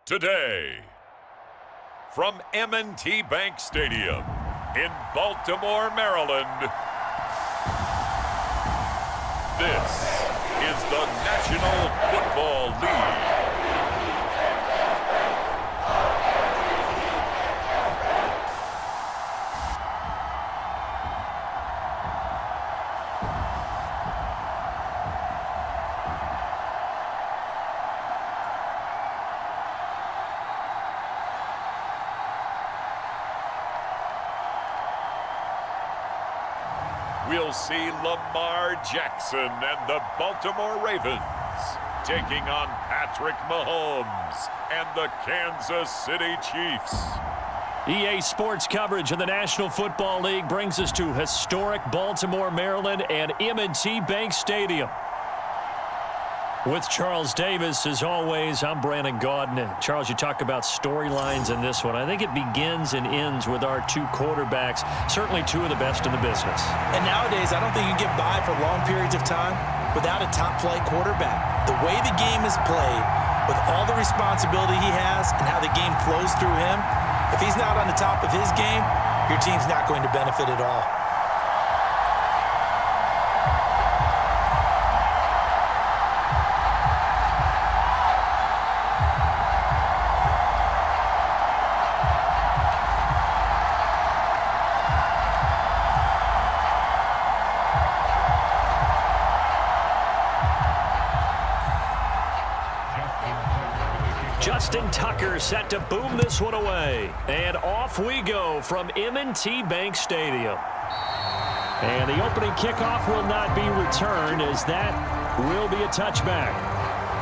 today. From M&T Bank Stadium in Baltimore, Maryland, this is the National Football League. We'll see Lamar Jackson and the Baltimore Ravens taking on Patrick Mahomes and the Kansas City Chiefs. EA Sports coverage of the National Football League brings us to historic Baltimore, Maryland and M&T Bank Stadium. With Charles Davis, as always, I'm Brandon Gaudin. Charles, you talk about storylines in this one. I think it begins and ends with our two quarterbacks, certainly two of the best in the business. And nowadays, I don't think you can get by for long periods of time without a top-flight quarterback. The way the game is played, with all the responsibility he has and how the game flows through him, if he's not on the top of his game, your team's not going to benefit at all. Justin Tucker set to boom this one away. And off we go from M&T Bank Stadium. And the opening kickoff will not be returned, as that will be a touchback.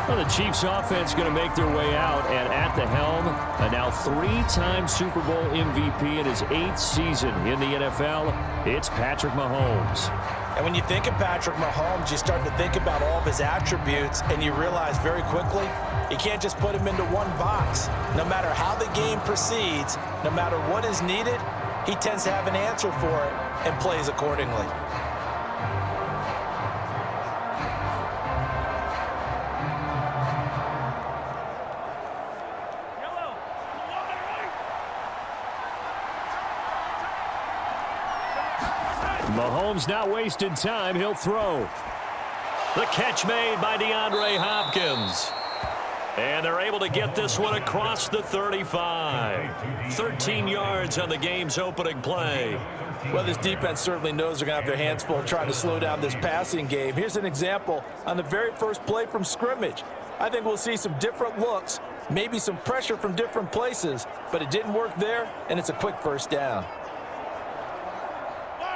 Well, the Chiefs offense going to make their way out, and at the helm, a now three-time Super Bowl MVP in his 8th season in the NFL, it's Patrick Mahomes. And when you think of Patrick Mahomes, you start to think about all of his attributes, and you realize very quickly, you can't just put him into one box. No matter how the game proceeds, no matter what is needed, he tends to have an answer for it and plays accordingly. Mahomes not wasting time. He'll throw. The catch made by DeAndre Hopkins. And they're able to get this one across the 35. 13 yards on the game's opening play. Well, this defense certainly knows they're going to have their hands full trying to slow down this passing game. Here's an example on the very first play from scrimmage. I think we'll see some different looks, maybe some pressure from different places, but it didn't work there, and it's a quick first down.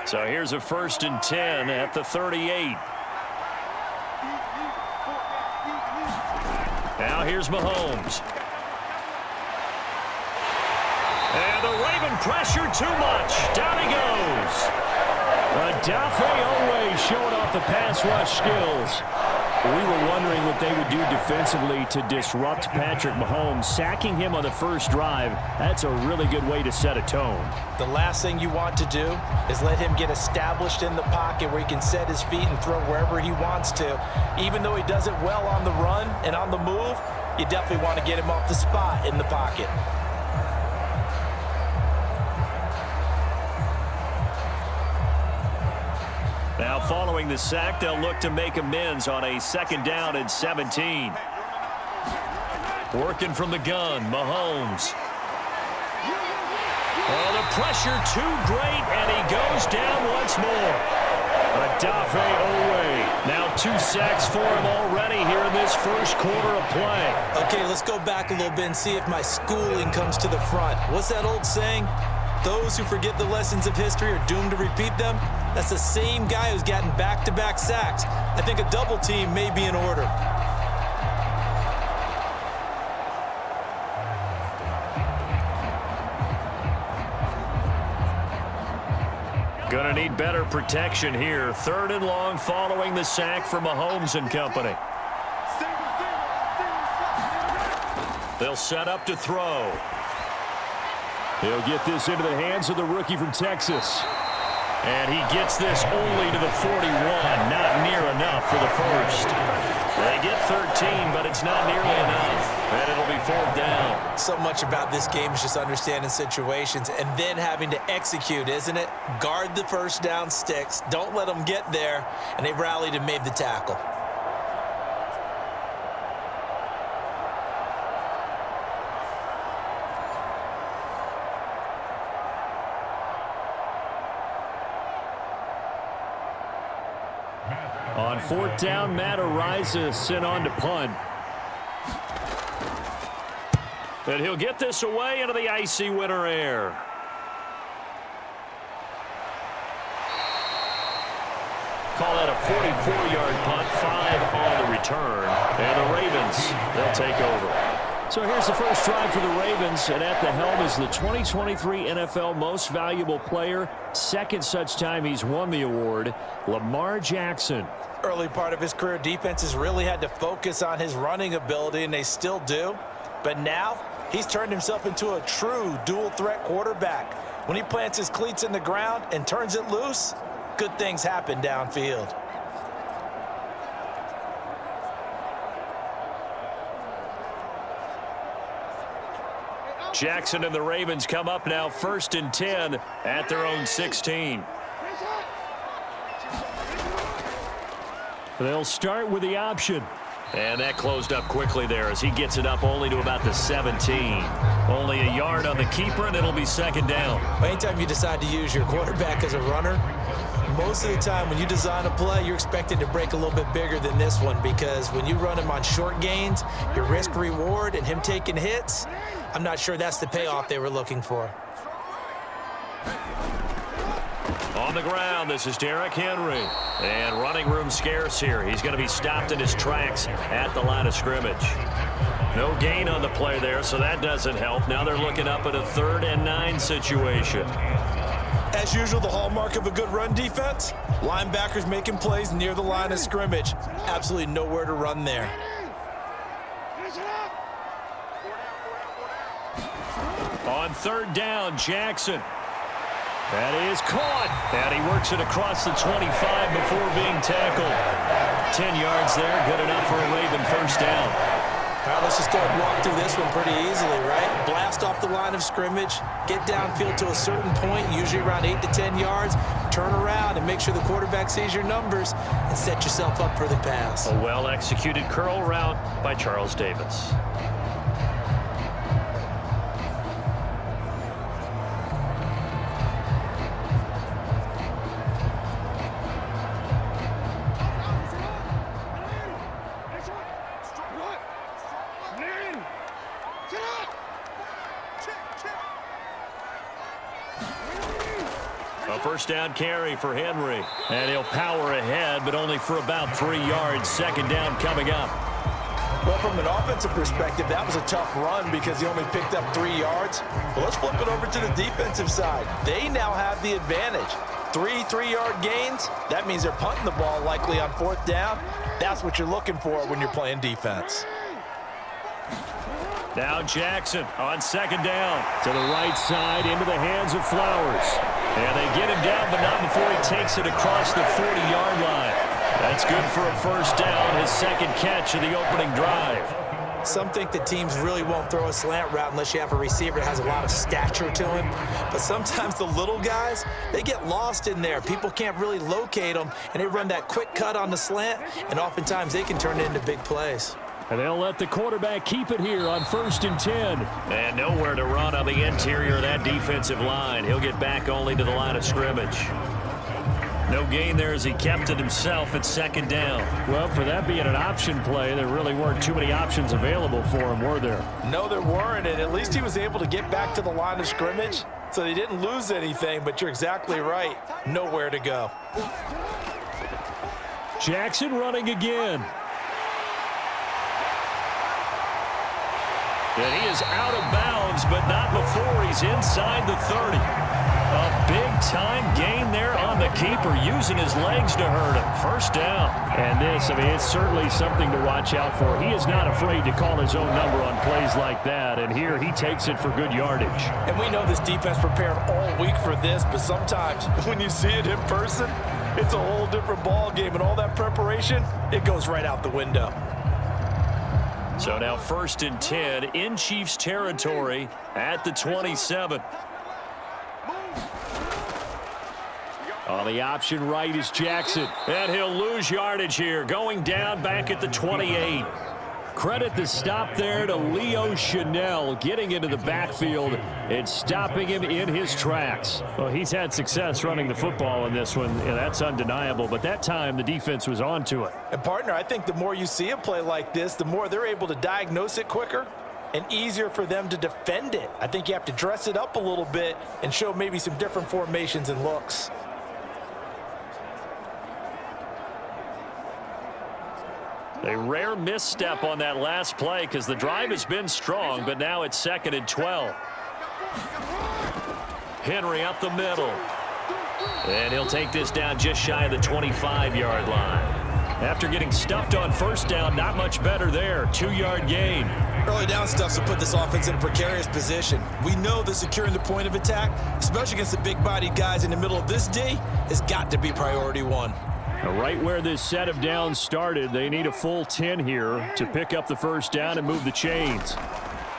So here's a 1st and 10 at the 38. Now here's Mahomes. And the Raven pressure too much. Down he goes. Owe showing off the pass rush skills. We were wondering what they would do defensively to disrupt Patrick Mahomes. Sacking him on the first drive, that's a really good way to set a tone. The last thing you want to do is let him get established in the pocket where he can set his feet and throw wherever he wants to. Even though he does it well on the run and on the move, you definitely want to get him off the spot in the pocket. Now following the sack, they'll look to make amends on a 2nd down and 17. Working from the gun, Mahomes. Oh, the pressure too great, and he goes down once more. Owe. Now 2 sacks for him already here in this first quarter of play. Okay, let's go back a little bit and see if my schooling comes to the front. What's that old saying? Those who forget the lessons of history are doomed to repeat them. That's the same guy who's gotten back-to-back sacks. I think a double team may be in order. Gonna need better protection here. 3rd and long following the sack for Mahomes and company. They'll set up to throw. He'll get this into the hands of the rookie from Texas. And he gets this only to the 41. Not near enough for the first. They get 13, but it's not nearly enough. And it'll be 4th down. So much about this game is just understanding situations and then having to execute, isn't it? Guard the first down sticks. Don't let them get there. And they rallied and made the tackle. On fourth down, Matt Ariza sent on to punt. And he'll get this away into the icy winter air. Call that a 44-yard punt, 5 on the return. And the Ravens, they'll take over. So here's the first drive for the Ravens, and at the helm is the 2023 NFL Most Valuable Player. Second such time he's won the award, Lamar Jackson. Early part of his career, defenses really had to focus on his running ability, and they still do. But now, he's turned himself into a true dual-threat quarterback. When he plants his cleats in the ground and turns it loose, good things happen downfield. Jackson and the Ravens come up now 1st and 10 at their own 16. They'll start with the option. And that closed up quickly there as he gets it up only to about the 17. Only a yard on the keeper, and it'll be 2nd down. Anytime you decide to use your quarterback as a runner, most of the time when you design a play, you're expected to break a little bit bigger than this one, because when you run him on short gains, your risk-reward and him taking hits, I'm not sure that's the payoff they were looking for. On the ground, this is Derrick Henry. And running room scarce here. He's going to be stopped in his tracks at the line of scrimmage. No gain on the play there, so that doesn't help. Now they're looking up at a 3rd and 9 situation. As usual, the hallmark of a good run defense, linebackers making plays near the line of scrimmage. Absolutely nowhere to run there. On 3rd down, Jackson. That is caught, and he works it across the 25 before being tackled. 10 yards there, good enough for a Raven 1st down. All right, let's just go and walk through this one pretty easily, right? Blast off the line of scrimmage, get downfield to a certain point, usually around 8 to 10 yards, turn around and make sure the quarterback sees your numbers and set yourself up for the pass. A well-executed curl route by Charles Davis. A 1st down carry for Henry. And he'll power ahead, but only for about 3 yards. 2nd down coming up. Well, from an offensive perspective, that was a tough run because he only picked up 3 yards. But let's flip it over to the defensive side. They now have the advantage. 3 3-yard gains. That means they're punting the ball likely on 4th down. That's what you're looking for when you're playing defense. Now Jackson on 2nd down. To the right side, into the hands of Flowers. And they get him down, but not before he takes it across the 40-yard line. That's good for a 1st down, his 2nd catch of the opening drive. Some think that teams really won't throw a slant route unless you have a receiver that has a lot of stature to him. But sometimes the little guys, they get lost in there. People can't really locate them, and they run that quick cut on the slant, and oftentimes they can turn it into big plays. And they'll let the quarterback keep it here on 1st and 10. And nowhere to run on the interior of that defensive line. He'll get back only to the line of scrimmage. No gain there as he kept it himself at 2nd down. Well, for that being an option play, there really weren't too many options available for him, were there? No, there weren't, and at least he was able to get back to the line of scrimmage, so they didn't lose anything, but you're exactly right. Nowhere to go. Jackson running again. And he is out of bounds, but not before he's inside the 30. A big-time gain there on the keeper, using his legs to hurt him. 1st down. And this, I mean, it's certainly something to watch out for. He is not afraid to call his own number on plays like that, and here he takes it for good yardage. And we know this defense prepared all week for this, but sometimes when you see it in person, it's a whole different ball game, and all that preparation, it goes right out the window. So now 1st and 10 in Chiefs territory at the 27. On the option right is Jackson. And he'll lose yardage here, going down back at the 28. Credit the stop there to Leo Chanel, getting into the backfield and stopping him in his tracks. Well, he's had success running the football in this one, and that's undeniable. But that time, the defense was on to it. And, partner, I think the more you see a play like this, the more they're able to diagnose it quicker and easier for them to defend it. I think you have to dress it up a little bit and show maybe some different formations and looks. A rare misstep on that last play because the drive has been strong, but now it's 2nd and 12. Henry up the middle. And he'll take this down just shy of the 25-yard line. After getting stuffed on 1st down, not much better there. 2-yard gain. Early down stuff will put this offense in a precarious position. We know that securing the point of attack, especially against the big-bodied guys in the middle of this D, has got to be priority one. Right where this set of downs started, they need a full 10 here to pick up the 1st down and move the chains.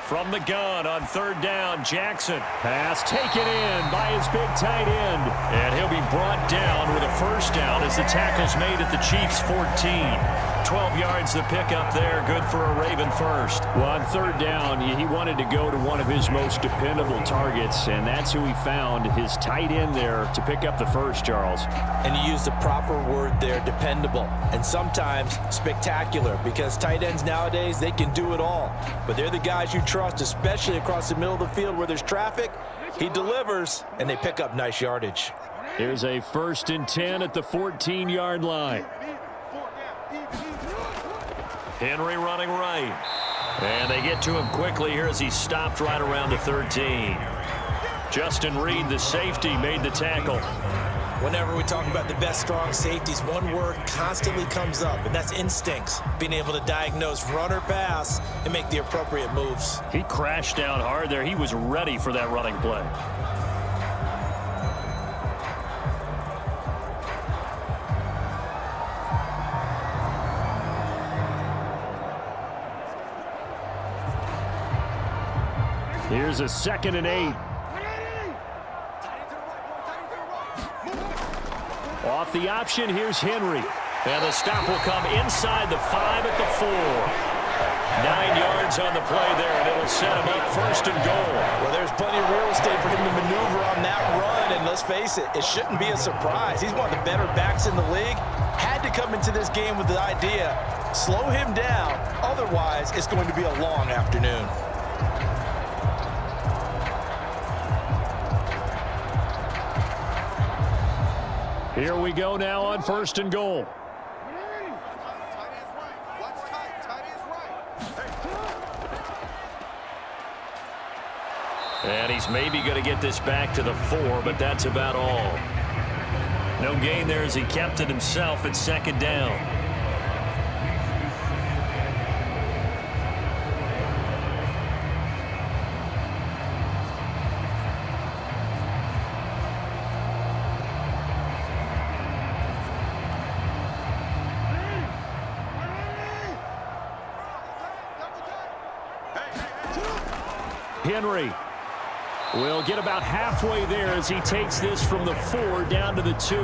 From the gun on 3rd down, Jackson. Pass taken in by his big tight end. And he'll be brought down with a 1st down as the tackle's made at the Chiefs' 14. 12 yards to pick up there. Good for a Raven first. Well, on 3rd down, he wanted to go to one of his most dependable targets, and that's who he found, his tight end there, to pick up the 1st, Charles. And you used the proper word there, dependable, and sometimes spectacular, because tight ends nowadays, they can do it all. But they're the guys you trust, especially across the middle of the field where there's traffic. He delivers, and they pick up nice yardage. Here's a 1st and 10 at the 14-yard line. Henry running right. And they get to him quickly here as he stopped right around the 13. Justin Reed, the safety, made the tackle. Whenever we talk about the best strong safeties, one word constantly comes up, and that's instincts. Being able to diagnose run or pass and make the appropriate moves. He crashed down hard there. He was ready for that running play. Here's a 2nd and 8. Off the option, here's Henry. And the stop will come inside the 5 at the 4. 9 yards on the play there, and it'll set him up 1st and goal. Well, there's plenty of real estate for him to maneuver on that run, and let's face it, it shouldn't be a surprise. He's one of the better backs in the league. Had to come into this game with the idea, slow him down, otherwise it's going to be a long afternoon. Here we go now on 1st and goal. And he's maybe going to get this back to the 4, but that's about all. No gain there as he kept it himself at 2nd down. Henry will get about halfway there as he takes this from the 4 down to the 2.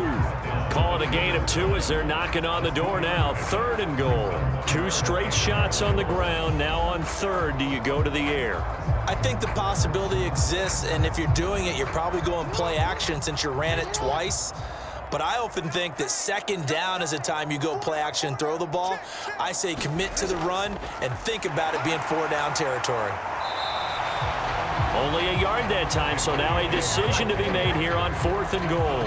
Call it a gain of 2 as they're knocking on the door now. 3rd and goal. 2 straight shots on the ground. Now on 3rd, do you go to the air? I think the possibility exists, and if you're doing it, you're probably going play action since you ran it twice. But I often think that 2nd down is a time you go play action and throw the ball. I say commit to the run and think about it being 4-down territory. Only a yard that time, so now a decision to be made here on 4th and goal.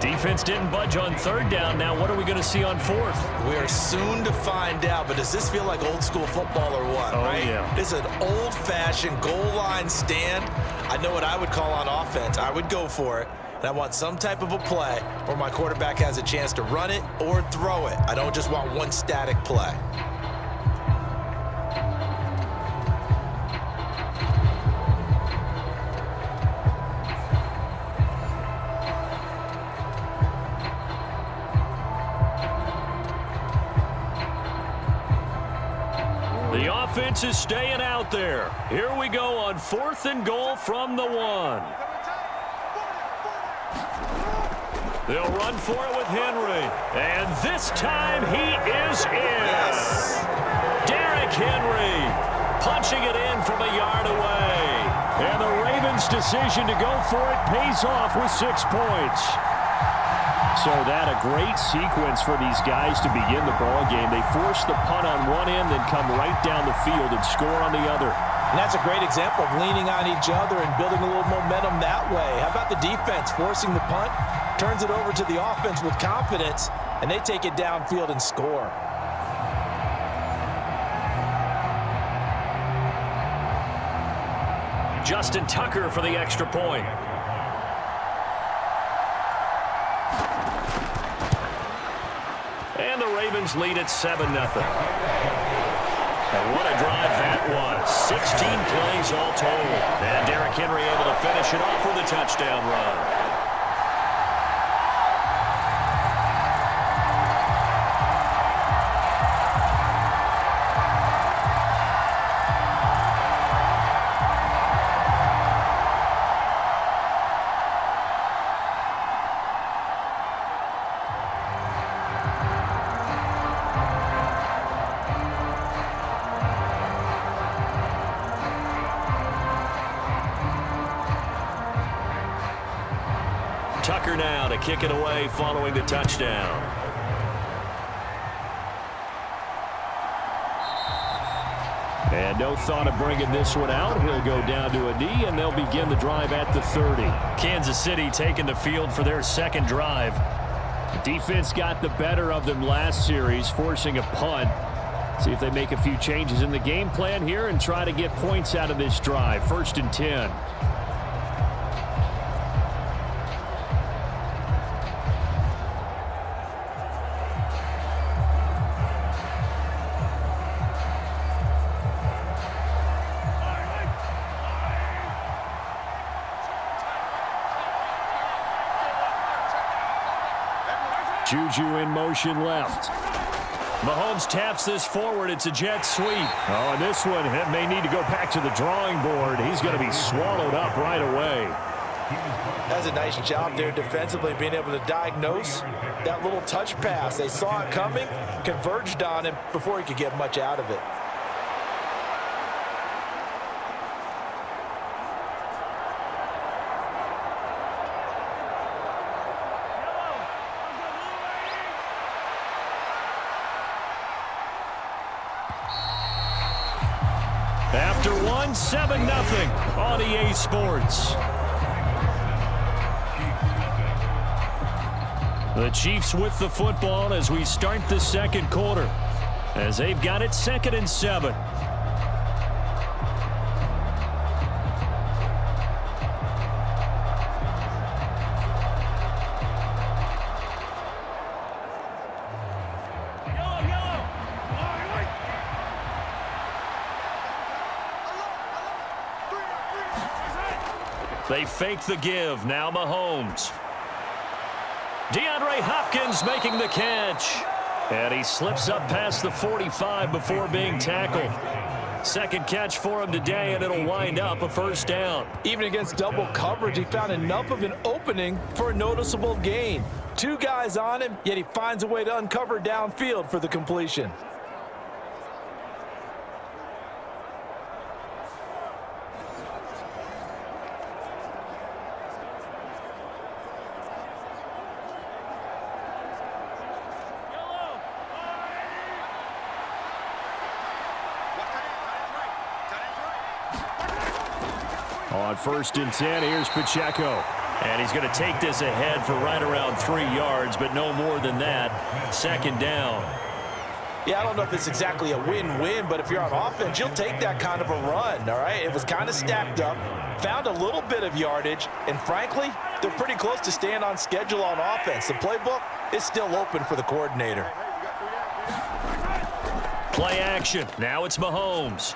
Defense didn't budge on 3rd down. Now what are we going to see on 4th? We are soon to find out, but does this feel like old school football or what, right? Yeah. This is an old-fashioned goal line stand. I know what I would call on offense. I would go for it, and I want some type of a play where my quarterback has a chance to run it or throw it. I don't just want one static play. defense is staying out there. Here we go on 4th and goal from the 1. They'll run for it with Henry. And this time he is in. Yes. Derrick Henry punching it in from a yard away. And the Ravens' decision to go for it pays off with 6 points. So that a great sequence for these guys to begin the ball game. They force the punt on one end, then come right down the field and score on the other. And that's a great example of leaning on each other and building a little momentum that way. How about the defense forcing the punt, turns it over to the offense with confidence, and they take it downfield and score. Justin Tucker for the extra point. And the Ravens lead at 7-0. And what a drive that was. 16 plays all total. And Derrick Henry able to finish it off with a touchdown run. Tucker now to kick it away following the touchdown. And no thought of bringing this one out. He'll go down to a knee, and they'll begin the drive at the 30. Kansas City taking the field for their second drive. The defense got the better of them last series, forcing a punt. See if they make a few changes in the game plan here and try to get points out of this drive. 1st and 10. Juju in motion left. Mahomes taps this forward. It's a jet sweep. Oh, and this one may need to go back to the drawing board. He's going to be swallowed up right away. That's a nice job there defensively, being able to diagnose that little touch pass. They saw it coming, converged on him before he could get much out of it. After 7-0 on EA Sports. The Chiefs with the football as we start the second quarter, as they've got it 2nd and 7. They fake the give. Now Mahomes. DeAndre Hopkins making the catch. And he slips up past the 45 before being tackled. Second catch for him today, and it'll wind up a 1st down. Even against double coverage, he found enough of an opening for a noticeable gain. 2 guys on him, yet he finds a way to uncover downfield for the completion. On 1st and 10, here's Pacheco. And he's going to take this ahead for right around 3 yards, but no more than that. 2nd down. Yeah, I don't know if it's exactly a win-win, but if you're on offense, you'll take that kind of a run, all right? It was kind of stacked up, found a little bit of yardage, and frankly, they're pretty close to staying on schedule on offense. The playbook is still open for the coordinator. Play action. Now it's Mahomes.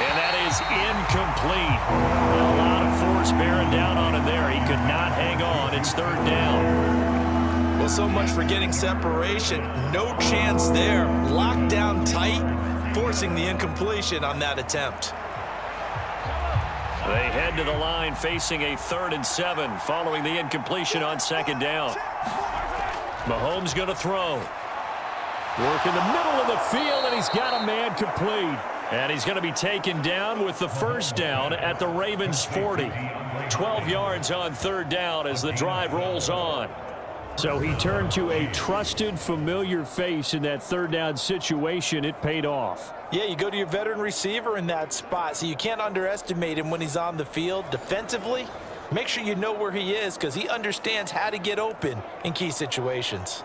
And that is incomplete. A lot of force bearing down on him there. He could not hang on. It's 3rd down. Well, so much for getting separation. No chance there. Locked down tight. forcing the incompletion on that attempt. They head to the line facing a 3rd and 7 following the incompletion on 2nd down. Mahomes going to throw. Work in the middle of the field, and he's got a man complete. And he's going to be taken down with the 1st down at the Ravens' 40. 12 yards on 3rd down as the drive rolls on. So he turned to a trusted, familiar face in that 3rd down situation. It paid off. Yeah, you go to your veteran receiver in that spot, so you can't underestimate him when he's on the field defensively. Make sure you know where he is because he understands how to get open in key situations.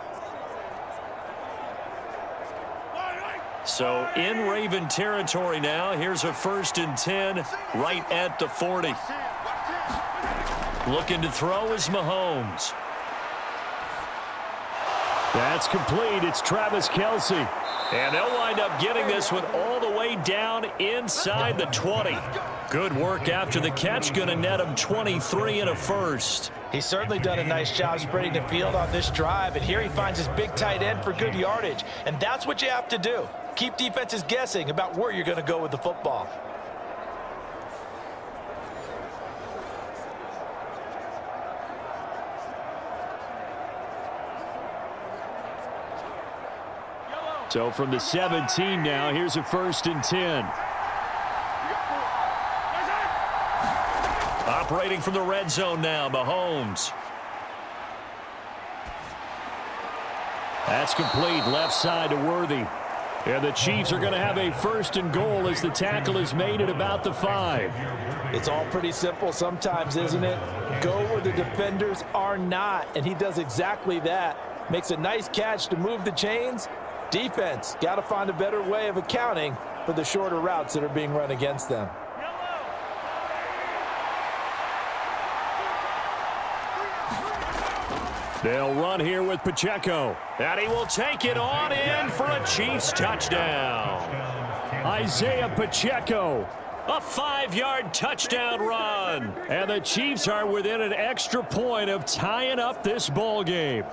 So in Raven territory now, here's a 1st and 10 right at the 40. Looking to throw is Mahomes. That's complete. It's Travis Kelce. And they'll wind up getting this one all the way down inside the 20. Good work after the catch. Going to net him 23 and a 1st. He's certainly done a nice job spreading the field on this drive. And here he finds his big tight end for good yardage. And that's what you have to do. Keep defenses guessing about where you're going to go with the football. So from the 17 now, here's a 1st and 10. Operating from the red zone now, Mahomes. That's complete, left side to Worthy. And the Chiefs are going to have a 1st and goal as the tackle is made at about the 5. It's all pretty simple sometimes, isn't it? Go where the defenders are not, and he does exactly that. Makes a nice catch to move the chains. Defense, got to find a better way of accounting for the shorter routes that are being run against them. They'll run here with Pacheco. And he will take it on in for a Chiefs touchdown. Isaiah Pacheco. A 5-yard touchdown run. And the Chiefs are within an extra point of tying up this ball game.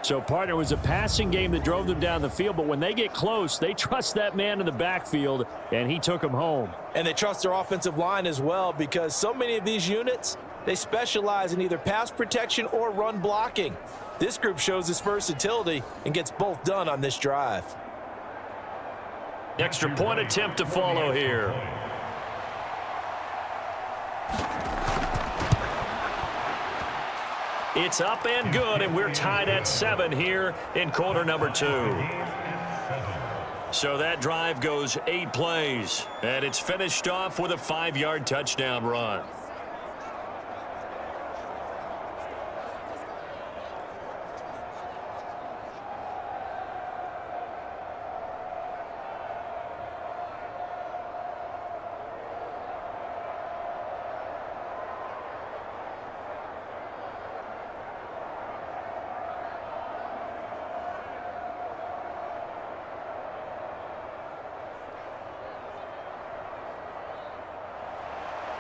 So, partner, it was a passing game that drove them down the field, but when they get close, they trust that man in the backfield, and he took them home. And they trust their offensive line as well because so many of these units, they specialize in either pass protection or run blocking. This group shows its versatility and gets both done on this drive. Extra point attempt to follow here. It's up and good, and we're tied at 7 here in quarter number 2. So that drive goes 8 plays, and it's finished off with a 5-yard touchdown run.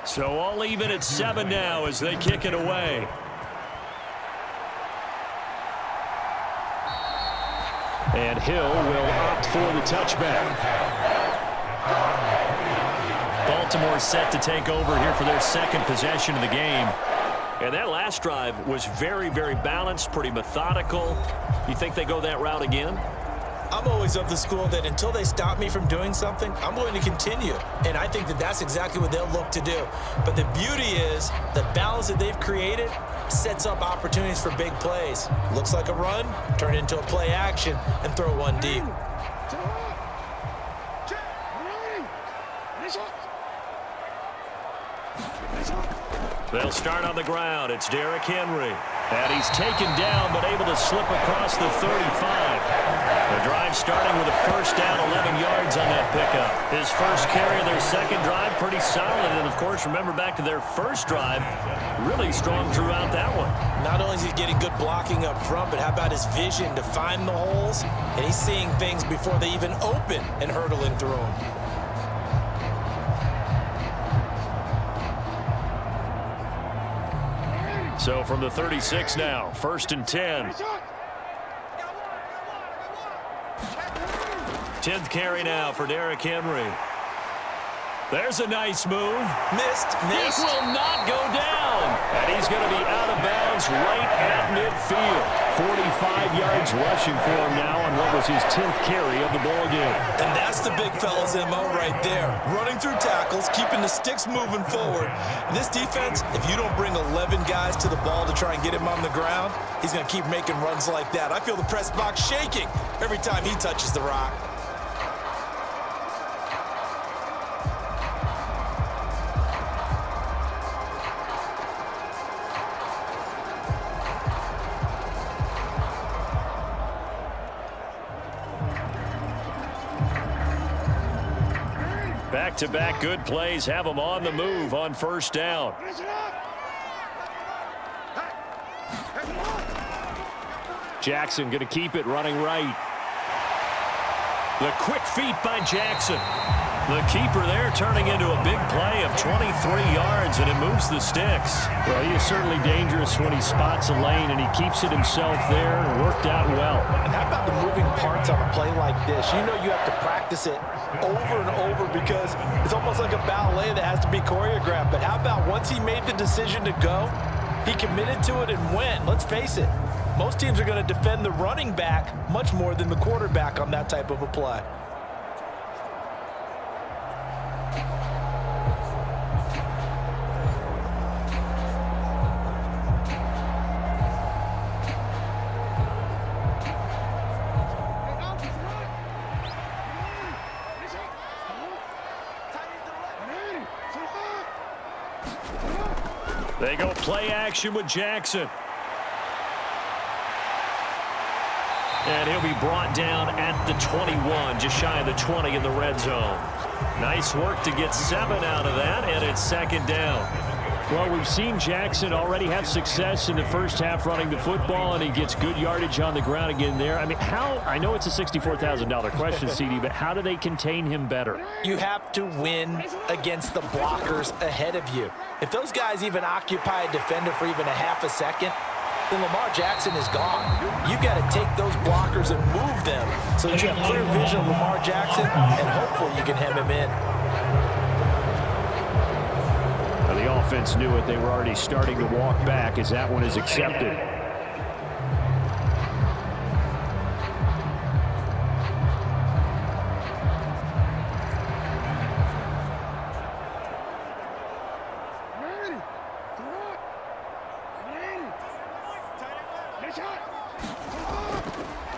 So all even at 7 now as they kick it away. And Hill will opt for the touchback. Baltimore set to take over here for their 2nd possession of the game. And that last drive was very, very balanced, pretty methodical. You think they go that route again? I'm always of the school that until they stop me from doing something, I'm going to continue. And I think that that's exactly what they'll look to do. But the beauty is the balance that they've created sets up opportunities for big plays. Looks like a run, turn it into a play action, and throw one deep. They'll start on the ground. It's Derrick Henry. And he's taken down but able to slip across the 35. The drive starting with a 1st down, 11 yards on that pickup. His first carry of their 2nd drive, pretty solid. And, of course, remember back to their 1st drive, really strong throughout that one. Not only is he getting good blocking up front, but how about his vision to find the holes? And he's seeing things before they even open and hurdling through them. So from the 36 now, 1st and 10. 10th carry now for Derrick Henry. There's a nice move. Missed. It will not go down. And he's going to be out of bounds right at midfield. 45 yards rushing for him now on what was his 10th carry of the ball game. And that's the big fella's MO right there. Running through tackles, keeping the sticks moving forward. And this defense, if you don't bring 11 guys to the ball to try and get him on the ground, he's going to keep making runs like that. I feel the press box shaking every time he touches the rock. Back-to-back good plays have him on the move on first down. Jackson going to keep it running right. The quick feet by Jackson. The keeper there turning into a big play of 23 yards, and it moves the sticks. Well, he is certainly dangerous when he spots a lane, and he keeps it himself there and worked out well. And how about the moving parts on a play like this? You know you have to practice it over and over because it's almost like a ballet that has to be choreographed. But how about once he made the decision to go, he committed to it and went. Let's face it, most teams are going to defend the running back much more than the quarterback on that type of a play. They go play action with Jackson. And he'll be brought down at the 21, just shy of the 20 in the red zone. Nice work to get 7 out of that, and it's second down. Well, we've seen Jackson already have success in the first half running the football, and he gets good yardage on the ground again there. I mean, I know it's a $64,000 question, CD, but how do they contain him better? You have to win against the blockers ahead of you. If those guys even occupy a defender for even a half a second, then Lamar Jackson is gone. You got to take those blockers and move them so that you have clear vision of Lamar Jackson, and hopefully you can hem him in. The offense knew it. They were already starting to walk back as that one is accepted.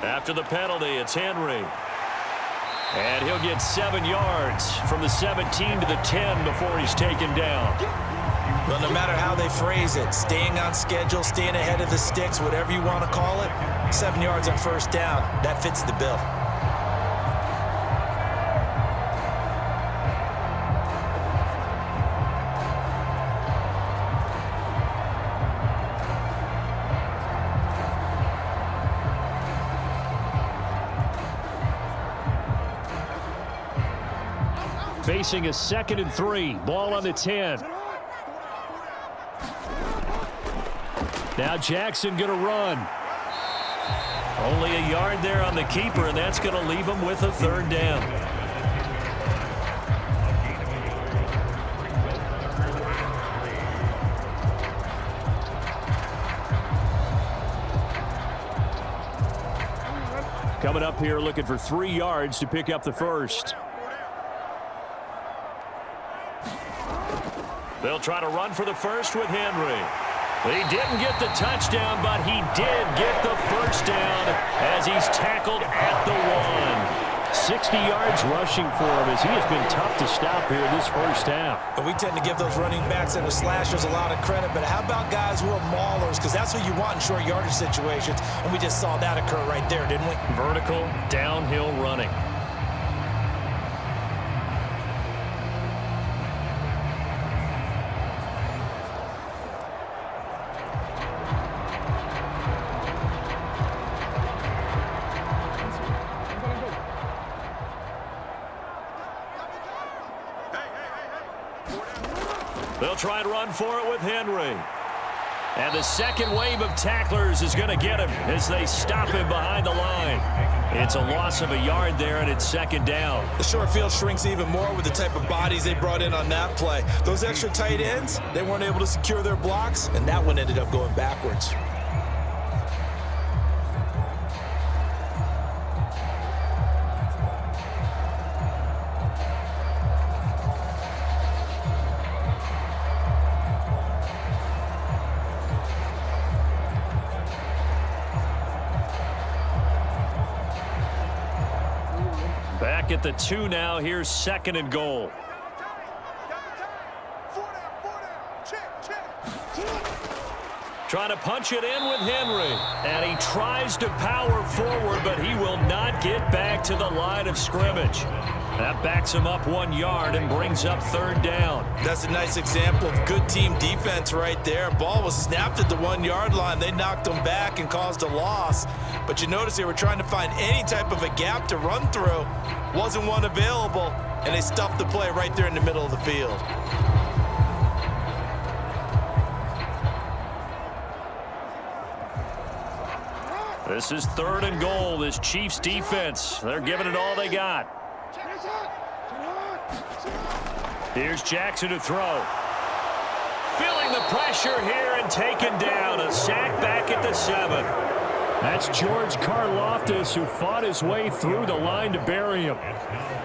After the penalty, it's Henry. And he'll get 7 yards from the 17 to the 10 before he's taken down. Well, no matter how they phrase it, staying on schedule, staying ahead of the sticks, whatever you want to call it, 7 yards on first down, that fits the bill. Facing a 2nd and 3. Ball on the 10. Now Jackson going to run. Only a yard there on the keeper, and that's going to leave him with a 3rd down. Coming up here looking for 3 yards to pick up the first. They'll try to run for the first with Henry. He didn't get the touchdown, but he did get the first down as he's tackled at the 1. 60 yards rushing for him as he has been tough to stop here this first half. And we tend to give those running backs and the slashers a lot of credit, but how about guys who are maulers? Because that's what you want in short yardage situations, and we just saw that occur right there, didn't we? Vertical, downhill running. They'll try and run for it with Henry. And the second wave of tacklers is going to get him as they stop him behind the line. It's a loss of a yard there, and it's second down. The short field shrinks even more with the type of bodies they brought in on that play. Those extra tight ends, they weren't able to secure their blocks, and that one ended up going backwards. Back at the 2 now. Here's second and goal. Trying to punch it in with Henry. And he tries to power forward, but he will not get back to the line of scrimmage. That backs him up 1 yard and brings up third down. That's a nice example of good team defense right there. Ball was snapped at the 1 yard line. They knocked him back and caused a loss. But you notice they were trying to find any type of a gap to run through. Wasn't one available, and they stuffed the play right there in the middle of the field. This is third and goal. This Chiefs defense, they're giving it all they got. Here's Jackson to throw. Feeling the pressure here and taken down. A sack back at the 7. That's George Karlaftis, who fought his way through the line to bury him.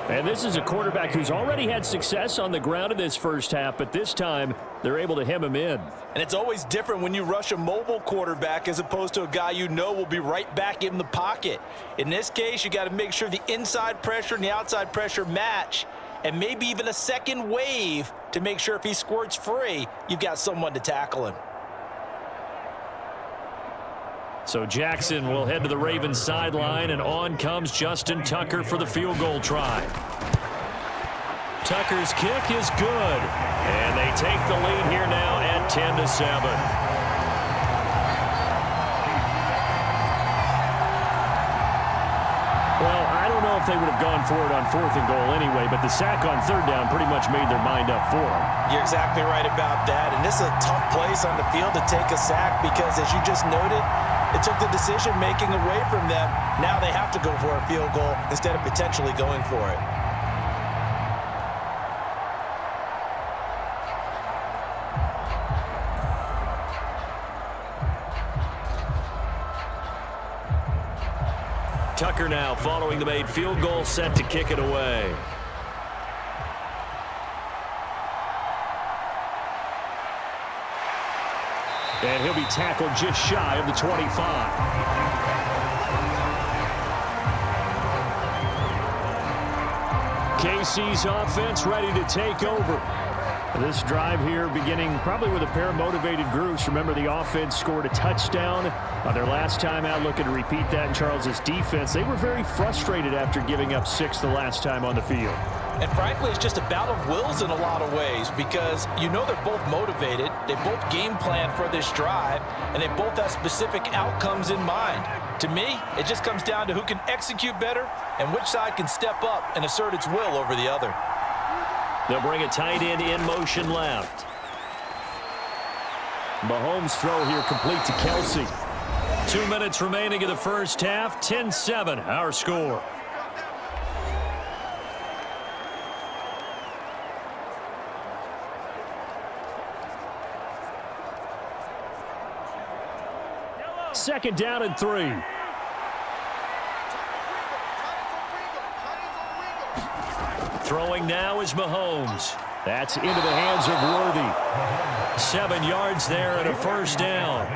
And this is a quarterback who's already had success on the ground in this first half, but this time they're able to hem him in. And it's always different when you rush a mobile quarterback as opposed to a guy you know will be right back in the pocket. In this case, you got to make sure the inside pressure and the outside pressure match, and maybe even a second wave to make sure if he squirts free, you've got someone to tackle him. So Jackson will head to the Ravens sideline, and on comes Justin Tucker for the field goal try. Tucker's kick is good, and they take the lead here now at 10-7. Well, I don't know if they would have gone for it on fourth and goal anyway, but the sack on third down pretty much made their mind up for them. You're exactly right about that, and this is a tough place on the field to take a sack because, as you just noted, it took the decision-making away from them. Now they have to go for a field goal instead of potentially going for it. Tucker now following the made field goal, set to kick it away. And he'll be tackled just shy of the 25. KC's offense ready to take over. This drive here beginning probably with a pair of motivated groups. Remember, the offense scored a touchdown on their last time out, looking to repeat that in Charles's defense. They were very frustrated after giving up 6 the last time on the field. And frankly, it's just a battle of wills in a lot of ways because you know they're both motivated, they both game plan for this drive, and they both have specific outcomes in mind. To me, it just comes down to who can execute better and which side can step up and assert its will over the other. They'll bring a tight end in motion left. Mahomes' throw here complete to Kelsey. 2 minutes remaining in the first half. 10-7, our score. Second down and 3. Throwing now is Mahomes. That's into the hands of Worthy. 7 yards there and a first down.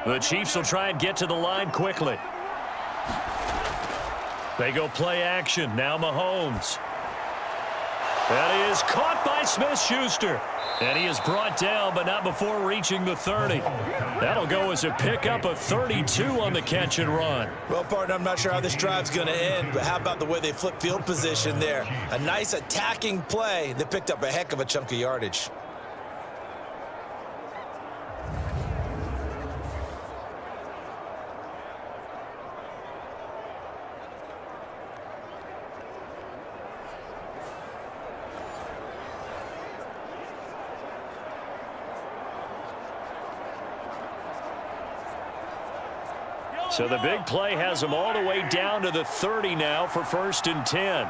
The Chiefs will try and get to the line quickly. They go play action. Now Mahomes. That is caught by Smith-Schuster. And he is brought down, but not before reaching the 30. That'll go as a pickup of 32 on the catch and run. Well, partner, I'm not sure how this drive's going to end, but how about the way they flip field position there? A nice attacking play that picked up a heck of a chunk of yardage. So the big play has them all the way down to the 30 now for 1st and 10.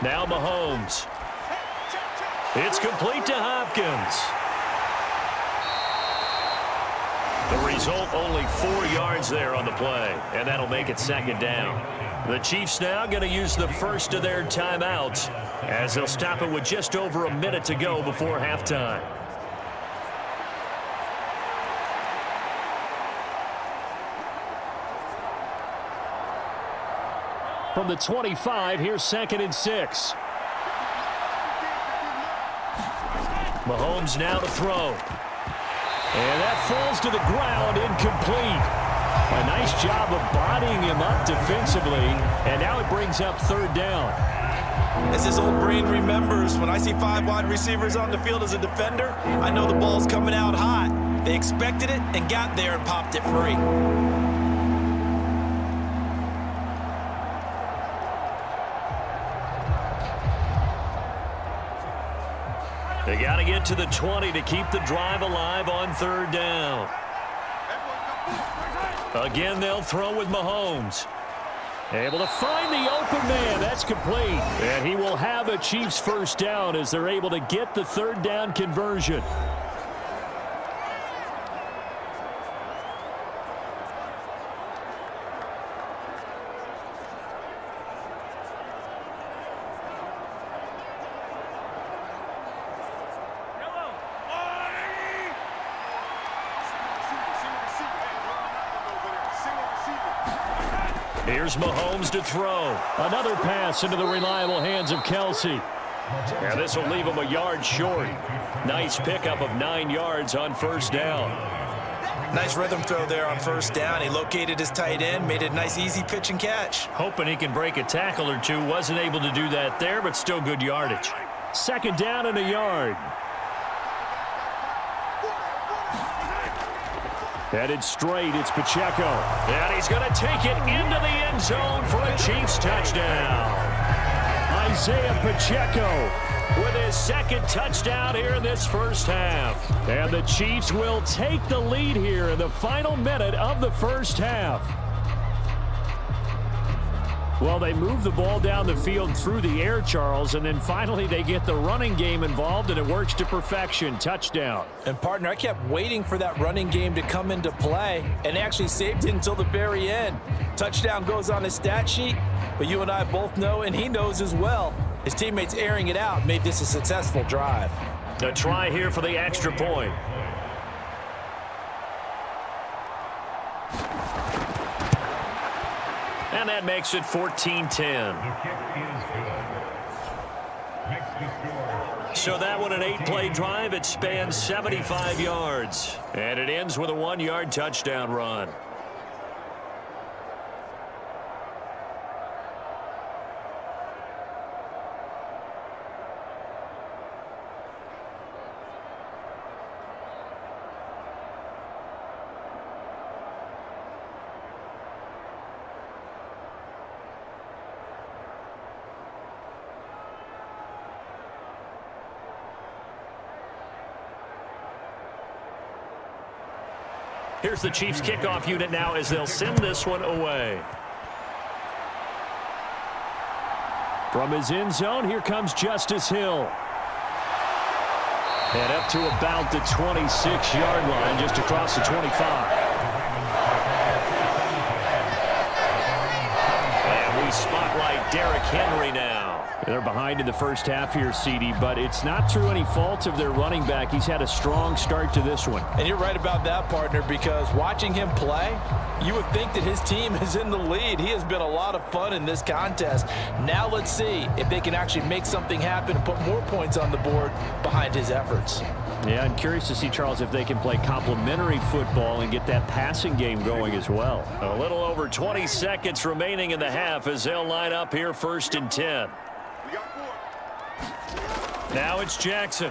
Now Mahomes. It's complete to Hopkins. The result, only 4 yards there on the play, and that'll make it 2nd down. The Chiefs now going to use the first of their timeouts as they'll stop it with just over a minute to go before halftime. From the 25, here's 2nd and 6. Mahomes now to throw. And that falls to the ground, incomplete. A nice job of bodying him up defensively, and now it brings up 3rd down. As his old brain remembers, when I see 5 wide receivers on the field as a defender, I know the ball's coming out hot. They expected it and got there and popped it free. They got to get to the 20 to keep the drive alive on 3rd down. Again, they'll throw with Mahomes. Able to find the open man. That's complete. And he will have a Chiefs 1st down as they're able to get the 3rd down conversion. Here's Mahomes to throw. Another pass into the reliable hands of Kelsey. Now this will leave him a yard short. Nice pickup of 9 yards on 1st down. Nice rhythm throw there on 1st down. He located his tight end, made it a nice easy pitch and catch. Hoping he can break a tackle or two. Wasn't able to do that there, but still good yardage. 2nd down and a yard. Headed straight, it's Pacheco. And he's going to take it into the end zone for a Chiefs touchdown. Isaiah Pacheco with his 2nd touchdown here in this 1st half. And the Chiefs will take the lead here in the final minute of the 1st half. Well, they move the ball down the field through the air, Charles, and then finally they get the running game involved, and it works to perfection. Touchdown. And, partner, I kept waiting for that running game to come into play and actually saved it until the very end. Touchdown goes on his stat sheet, but you and I both know, and he knows as well, his teammates airing it out made this a successful drive. A try here for the extra point. And that makes it 14-10. So that one, an 8-play drive. It spans 75 yards. And it ends with a 1-yard touchdown run. Here's the Chiefs kickoff unit now as they'll send this one away. From his end zone, here comes Justice Hill. And up to about the 26-yard line, just across the 25. And we spotlight Derrick Henry now. They're behind in the 1st half here, CD, but it's not through any fault of their running back. He's had a strong start to this one. And you're right about that, partner, because watching him play, you would think that his team is in the lead. He has been a lot of fun in this contest. Now let's see if they can actually make something happen and put more points on the board behind his efforts. Yeah, I'm curious to see, Charles, if they can play complementary football and get that passing game going as well. A little over 20 seconds remaining in the half as they'll line up here 1st and 10. Now it's Jackson.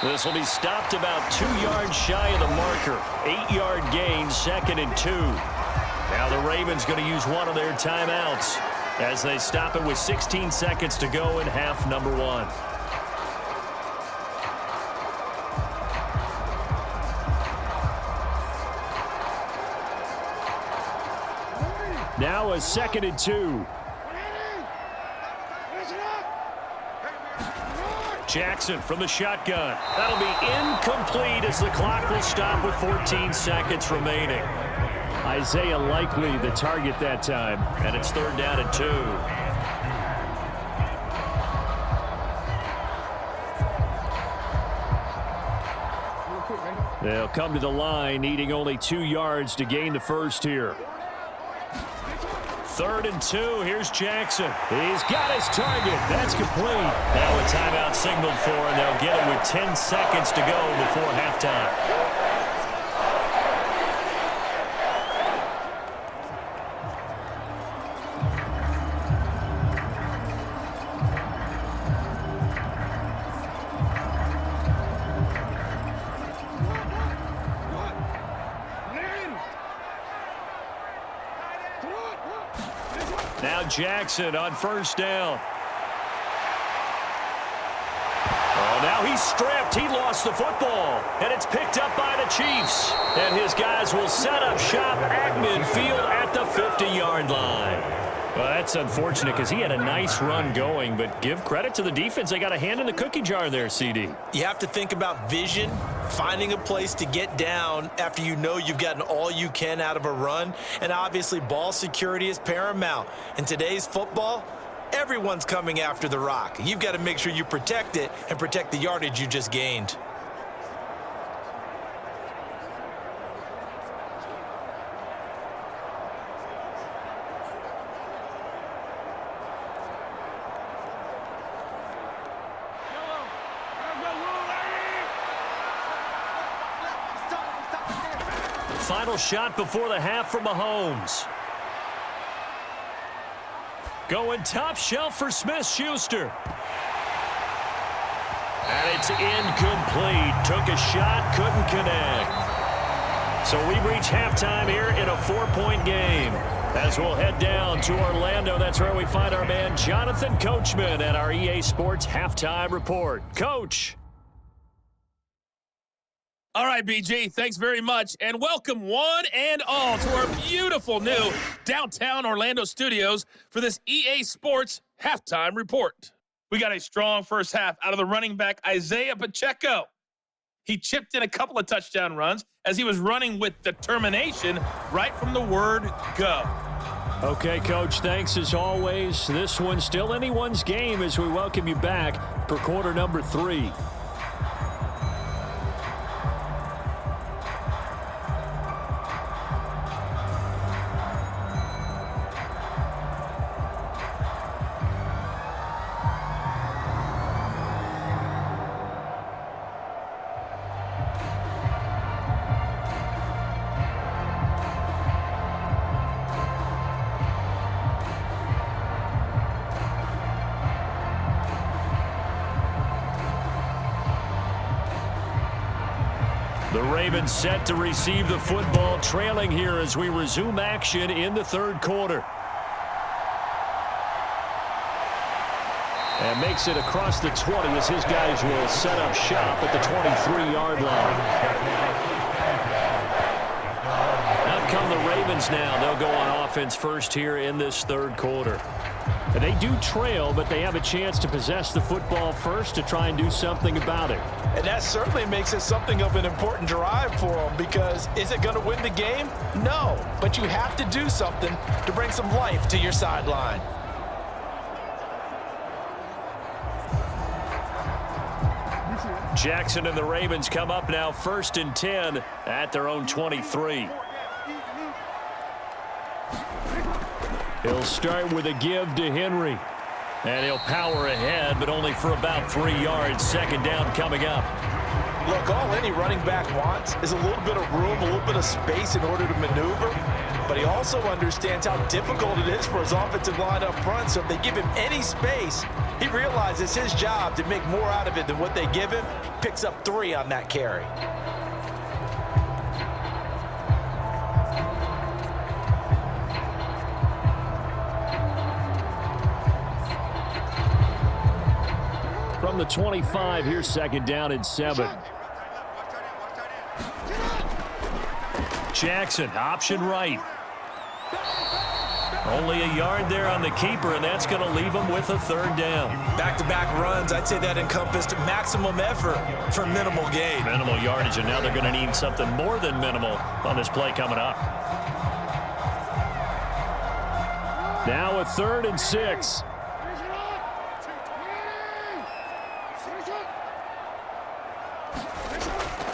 This will be stopped about 2 yards shy of the marker. 8-yard gain, 2nd and 2. Now the Ravens going to use one of their timeouts as they stop it with 16 seconds to go in half number 1. Now a 2nd and 2. Jackson from the shotgun. That'll be incomplete as the clock will stop with 14 seconds remaining. Isaiah likely the target that time, and it's 3rd down and 2. They'll come to the line, needing only 2 yards to gain the first here. 3rd and 2. Here's Jackson. He's got his target. That's complete. Now a timeout signaled for, and they'll get it with 10 seconds to go before halftime. Now Jackson on 1st down. Oh, now he's stripped. He lost the football. And it's picked up by the Chiefs. And his guys will set up shop at midfield at the 50-yard line. Well, that's unfortunate because he had a nice run going, but give credit to the defense. They got a hand in the cookie jar there, CD. You have to think about vision, finding a place to get down after you know you've gotten all you can out of a run, and obviously ball security is paramount. In today's football, everyone's coming after the rock. You've got to make sure you protect it and protect the yardage you just gained. Final shot before the half for Mahomes. Going top shelf for Smith-Schuster. And it's incomplete. Took a shot, couldn't connect. So we reach halftime here in a 4-point game. As we'll head down to Orlando, that's where we find our man Jonathan Coachman at our EA Sports Halftime Report. Coach. All right, BG, thanks very much, and welcome one and all to our beautiful new downtown Orlando studios for this EA Sports Halftime Report. We got a strong first half out of the running back Isaiah Pacheco. He chipped in a couple of touchdown runs as he was running with determination right from the word go. Okay, Coach, thanks as always. This one's still anyone's game as we welcome you back for quarter number 3. The Ravens set to receive the football, trailing here as we resume action in the 3rd quarter. And makes it across the 20 as his guys will set up shop at the 23-yard line. Out come the Ravens now. They'll go on offense first here in this 3rd quarter. And they do trail, but they have a chance to possess the football first to try and do something about it. And that certainly makes it something of an important drive for them, because is it going to win the game? No, but you have to do something to bring some life to your sideline. Jackson and the Ravens come up now 1st and 10 at their own 23. He'll start with a give to Henry. And he'll power ahead, but only for about 3 yards. 2nd down coming up. Look, all any running back wants is a little bit of room, a little bit of space in order to maneuver. But he also understands how difficult it is for his offensive line up front. So if they give him any space, he realizes his job to make more out of it than what they give him. Picks up 3 on that carry. From the 25, here's 2nd down and 7. Jackson, option right. Only a yard there on the keeper, and that's going to leave him with a third down. Back-to-back runs, I'd say that encompassed maximum effort for minimal gain. Minimal yardage, and now they're going to need something more than minimal on this play coming up. Now a 3rd and 6.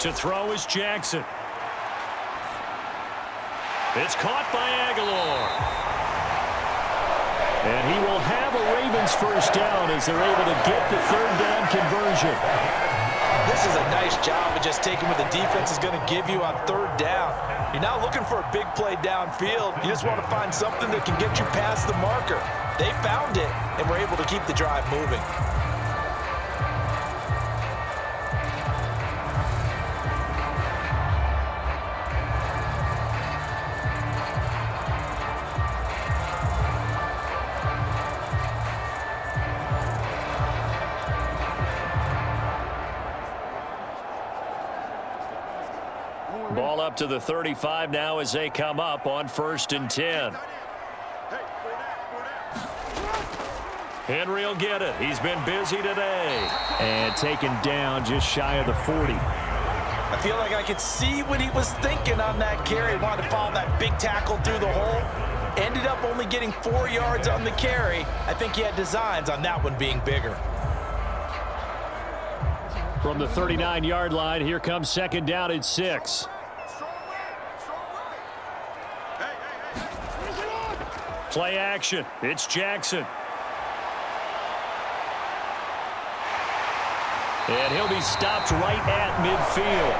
To throw is Jackson. It's caught by Aguilar. And he will have a Ravens first down as they're able to get the 3rd down conversion. This is a nice job of just taking what the defense is going to give you on 3rd down. You're not looking for a big play downfield. You just want to find something that can get you past the marker. They found it and were able to keep the drive moving. Ball up to the 35 now as they come up on 1st and 10. Henry will get it. He's been busy today. And taken down just shy of the 40. I feel like I could see what he was thinking on that carry. Wanted to follow that big tackle through the hole. Ended up only getting 4 yards on the carry. I think he had designs on that one being bigger. From the 39-yard line, here comes 2nd down and 6. Play action. It's Jackson. And he'll be stopped right at midfield.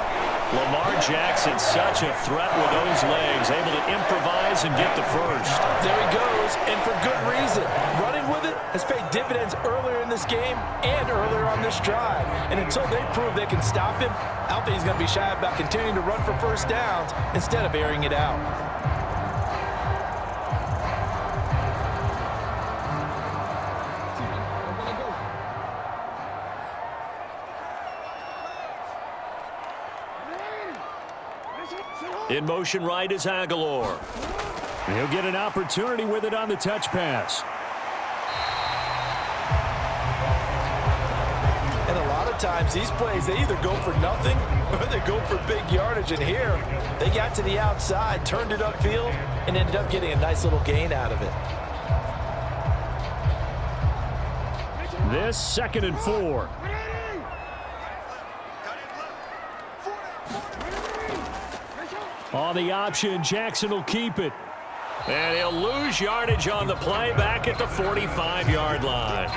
Lamar Jackson, such a threat with those legs, able to improvise and get the first. There he goes, and for good reason. Running with it has paid dividends earlier in this game and earlier on this drive. And until they prove they can stop him, I don't think he's going to be shy about continuing to run for first downs instead of airing it out. In motion right is Aguilar. He'll get an opportunity with it on the touch pass. And a lot of times these plays, they either go for nothing or they go for big yardage. And here, they got to the outside, turned it upfield, and ended up getting a nice little gain out of it. This 2nd and 4. On the option, Jackson will keep it. And he'll lose yardage on the play back at the 45-yard line.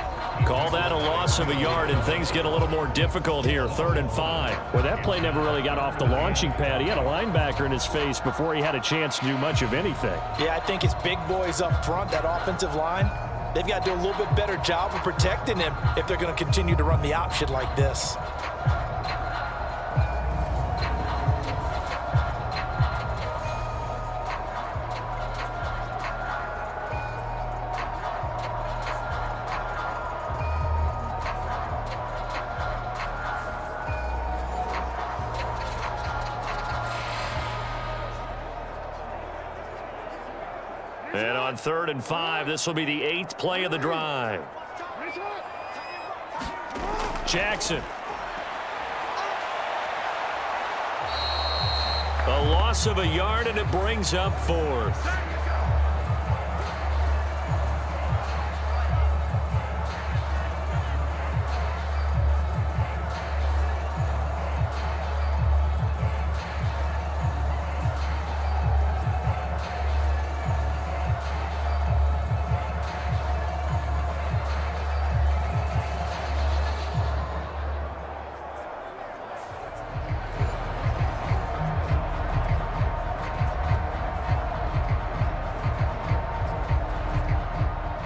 Call that a loss of a yard, and things get a little more difficult here, 3rd and 5. Well, that play never really got off the launching pad. He had a linebacker in his face before he had a chance to do much of anything. Yeah, I think his big boys up front, that offensive line, they've got to do a little bit better job of protecting him if they're going to continue to run the option like this. And on 3rd and 5, this will be the 8th play of the drive. Jackson. A loss of a yard, and it brings up 4th.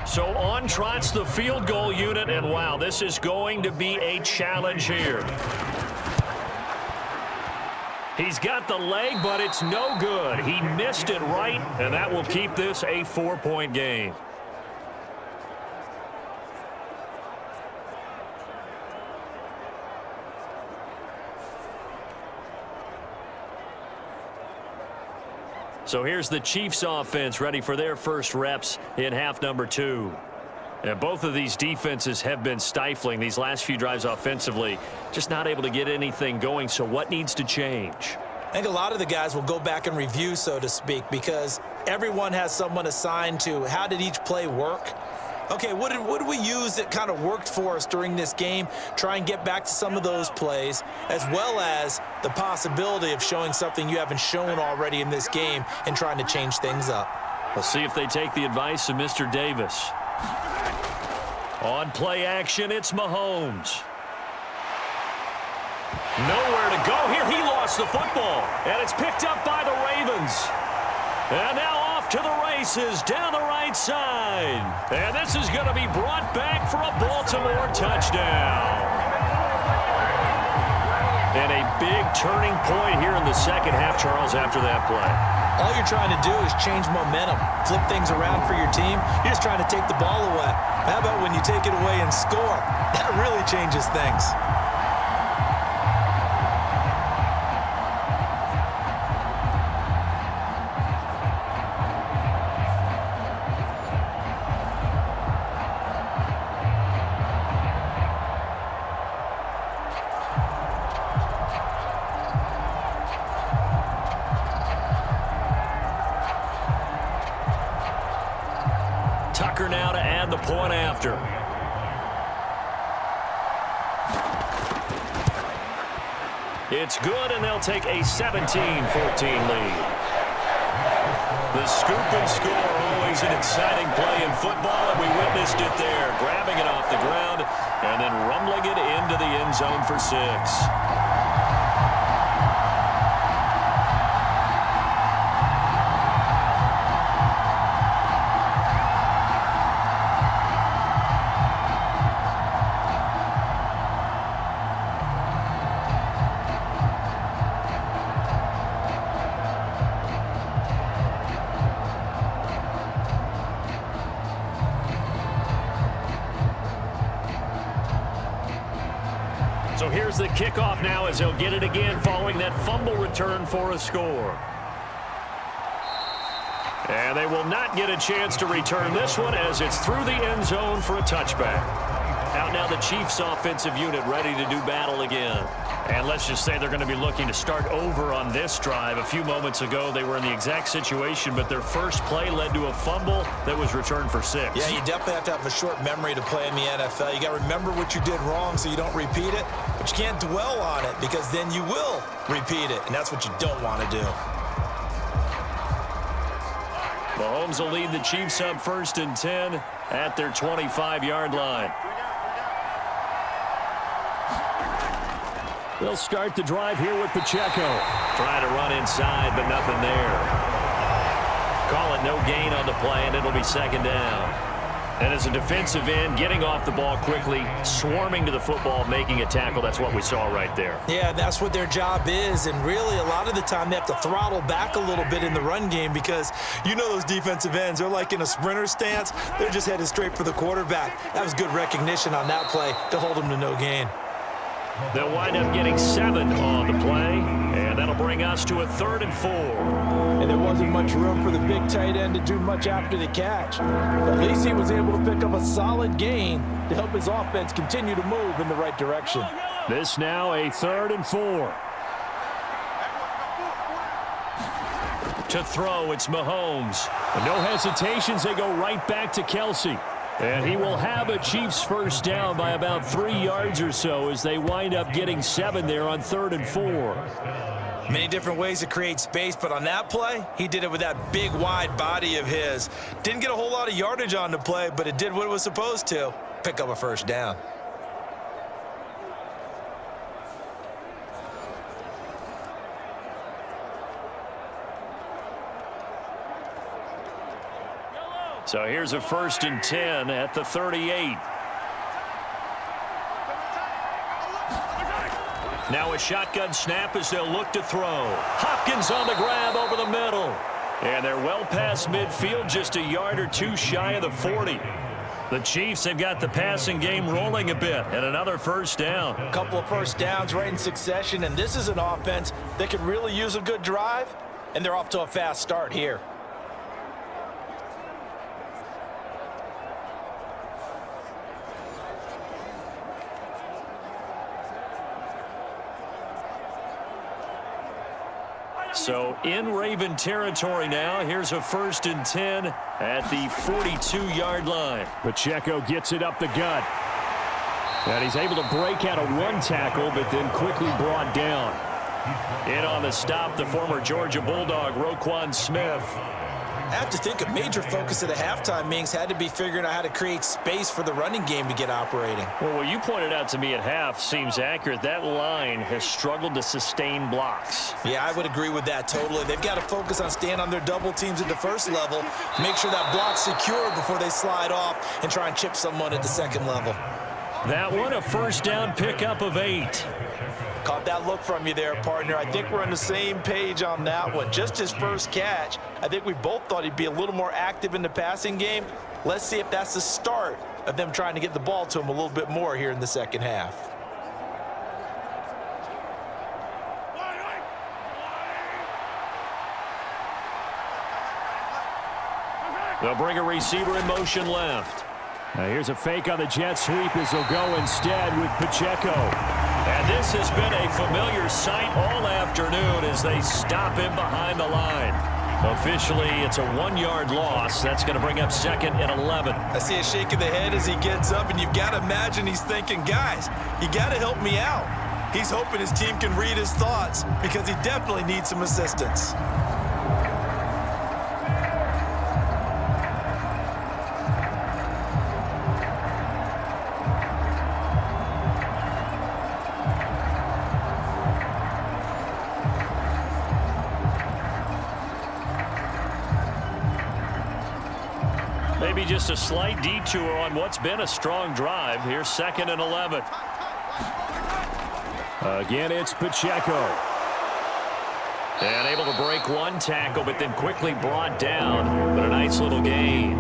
So on trots the field goal unit, and wow, this is going to be a challenge here. He's got the leg, but it's no good. He missed it right, and that will keep this a 4-point game. So here's the Chiefs offense ready for their first reps in half number 2. And both of these defenses have been stifling these last few drives offensively. Just not able to get anything going. So what needs to change? I think a lot of the guys will go back and review, so to speak, because everyone has someone assigned to how did each play work. Okay, what did we use that kind of worked for us during this game? Try and get back to some of those plays, as well as the possibility of showing something you haven't shown already in this game and trying to change things up. We'll see if they take the advice of Mr. Davis. On play action, it's Mahomes. Nowhere to go here. He lost the football, and it's picked up by the Ravens. And now off to the races down the right side. And this is going to be brought back for a Baltimore touchdown. And a big turning point here in the second half, Charles, after that play. All you're trying to do is change momentum, flip things around for your team. You're just trying to take the ball away. How about when you take it away and score? That really changes things. Tucker now to add the point after. It's good, and they'll take a 17-14 lead. The scoop and score, always an exciting play in football, and we witnessed it there, grabbing it off the ground and then rumbling it into the end zone for 6. So here's the kickoff now as they'll get it again following that fumble return for a score. And they will not get a chance to return this one as it's through the end zone for a touchback. Out now the Chiefs offensive unit ready to do battle again. And let's just say they're going to be looking to start over on this drive. A few moments ago, they were in the exact situation, but their first play led to a fumble that was returned for 6. Yeah, you definitely have to have a short memory to play in the NFL. You got to remember what you did wrong so you don't repeat it, but you can't dwell on it because then you will repeat it, and that's what you don't want to do. Mahomes will lead the Chiefs up 1st and 10 at their 25-yard line. They'll start the drive here with Pacheco. Trying to run inside, but nothing there. Call it no gain on the play, and it'll be 2nd down. And as a defensive end, getting off the ball quickly, swarming to the football, making a tackle, that's what we saw right there. Yeah, that's what their job is, and really a lot of the time they have to throttle back a little bit in the run game because you know those defensive ends, they're like in a sprinter stance. They're just headed straight for the quarterback. That was good recognition on that play to hold them to no gain. They'll wind up getting 7 on the play, and that'll bring us to a 3rd and 4. And there wasn't much room for the big tight end to do much after the catch. But at least he was able to pick up a solid gain to help his offense continue to move in the right direction. This now a 3rd and 4. To throw, it's Mahomes. No hesitations, they go right back to Kelsey. And he will have a Chiefs first down by about 3 yards or so as they wind up getting 7 there on 3rd and 4. Many different ways to create space, but on that play, he did it with that big, wide body of his. Didn't get a whole lot of yardage on the play, but it did what it was supposed to. Pick up a first down. So here's a 1st and 10 at the 38. Now a shotgun snap as they'll look to throw. Hopkins on the grab over the middle. And they're well past midfield, just a yard or 2 shy of the 40. The Chiefs have got the passing game rolling a bit, and another first down. A couple of first downs right in succession, and this is an offense that could really use a good drive. and they're off to a fast start here. So in Raven territory now. Here's a 1st and 10 at the 42-yard line. Pacheco gets it up the gut. And he's able to break out of one tackle, but then quickly brought down. In on the stop, the former Georgia Bulldog, Roquan Smith. I have to think a major focus at the halftime meetings had to be figuring out how to create space for the running game to get operating. Well, what you pointed out to me at half seems accurate. That line has struggled to sustain blocks. Yeah, I would agree with that totally. They've got to focus on staying on their double teams at the first level, make sure that block's secure before they slide off and try and chip someone at the second level. That one, a 1st down pickup of 8. Caught that look from you there, partner. I think we're on the same page on that one. Just his first catch. I think we both thought he'd be a little more active in the passing game. Let's see if that's the start of them trying to get the ball to him a little bit more here in the second half. They'll bring a receiver in motion left. Now here's a fake on the jet sweep as they'll go instead with Pacheco. And this has been a familiar sight all afternoon as they stop him behind the line. Officially, it's a 1-yard loss. That's going to bring up 2nd and 11. I see a shake of the head as he gets up, and you've got to imagine he's thinking, guys, you got to help me out. He's hoping his team can read his thoughts because he definitely needs some assistance. Maybe just a slight detour on what's been a strong drive. Here's 2nd and 11. Again, it's Pacheco. And able to break one tackle, but then quickly brought down. But a nice little gain.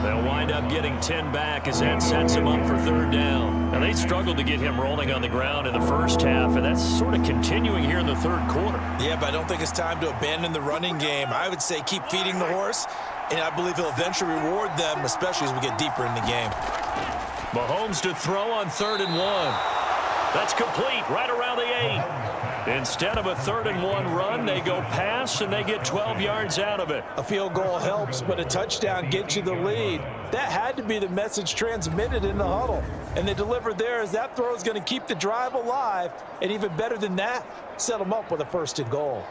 They'll wind up getting 10 back as that sets him up for 3rd down. Now, they struggled to get him rolling on the ground in the first half, and that's sort of continuing here in the 3rd quarter. Yeah, but I don't think it's time to abandon the running game. I would say keep feeding the horse, and I believe he'll eventually reward them, especially as we get deeper in the game. Mahomes to throw on 3rd and 1. That's complete right around the 8. Instead of a 3rd and 1 run, they go pass, and they get 12 yards out of it. A field goal helps, but a touchdown gets you the lead. That had to be the message transmitted in the huddle. And they delivered there as that throw is going to keep the drive alive. And even better than that, set them up with a 1st and goal.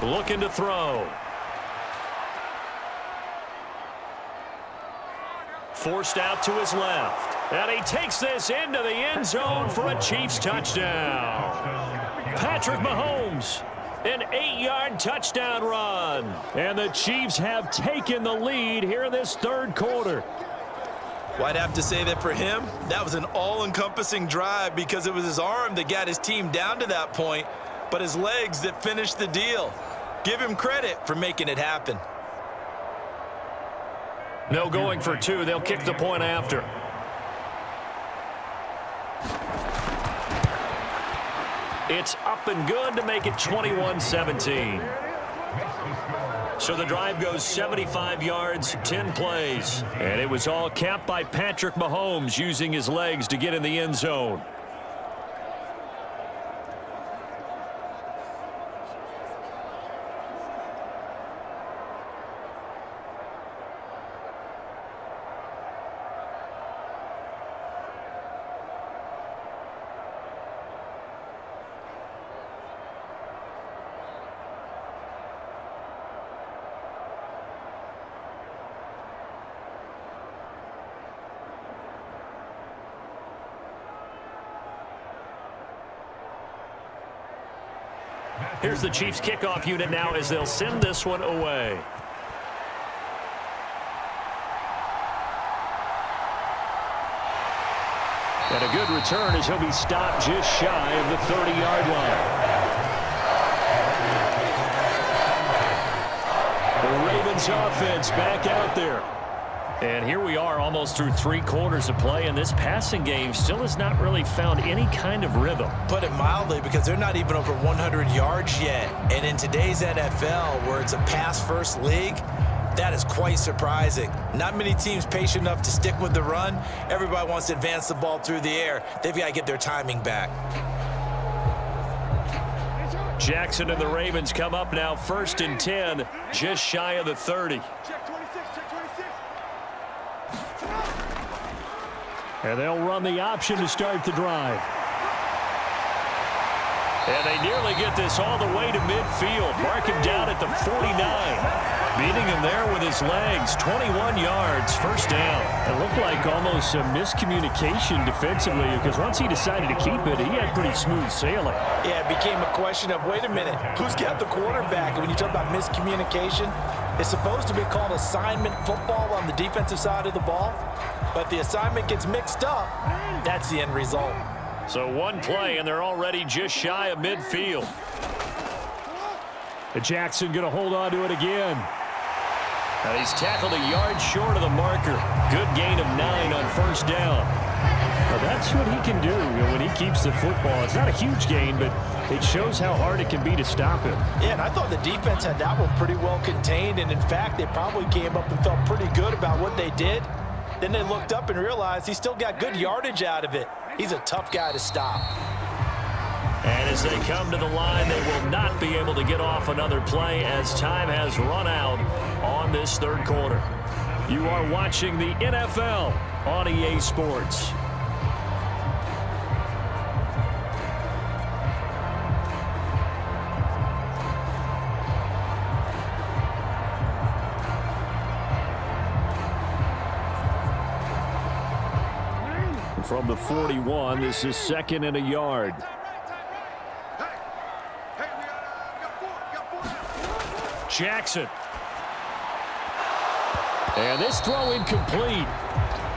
Looking to throw. Forced out to his left. And he takes this into the end zone for a Chiefs touchdown. Patrick Mahomes, an 8-yard touchdown run. And the Chiefs have taken the lead here in this 3rd quarter. Well, I'd have to say that for him, that was an all-encompassing drive because it was his arm that got his team down to that point, but his legs that finished the deal. Give him credit for making it happen. No going for 2. They'll kick the point after. It's up and good to make it 21-17. So the drive goes 75 yards, 10 plays. And it was all capped by Patrick Mahomes using his legs to get in the end zone. Here's the Chiefs kickoff unit now as they'll send this one away. And a good return as he'll be stopped just shy of the 30-yard line. Ravens offense back out there. And here we are almost through 3 quarters of play, and this passing game still has not really found any kind of rhythm. Put it mildly, because they're not even over 100 yards yet. And in today's NFL, where it's a pass-first league, that is quite surprising. Not many teams patient enough to stick with the run. Everybody wants to advance the ball through the air. They've got to get their timing back. Jackson and the Ravens come up now 1st and 10, just shy of the 30. And they'll run the option to start the drive. And they nearly get this all the way to midfield. Mark him down at the 49. Beating him there with his legs. 21 yards, 1st down. It looked like almost a miscommunication defensively, because once he decided to keep it, he had pretty smooth sailing. Yeah, it became a question of, wait a minute, who's got the quarterback? And when you talk about miscommunication, it's supposed to be called assignment football on the defensive side of the ball. But the assignment gets mixed up, that's the end result. So one play, and they're already just shy of midfield. And Jackson going to hold on to it again. Now he's tackled a yard short of the marker. Good gain of 9 on 1st down. Now that's what he can do when he keeps the football. It's not a huge gain, but it shows how hard it can be to stop him. Yeah, and I thought the defense had that one pretty well contained. And, in fact, they probably came up and felt pretty good about what they did. Then they looked up and realized he still got good yardage out of it. He's a tough guy to stop. And as they come to the line, they will not be able to get off another play as time has run out on this 3rd quarter. You are watching the NFL on EA Sports. From the 41, this is 2nd and a yard. Jackson. And this throw incomplete.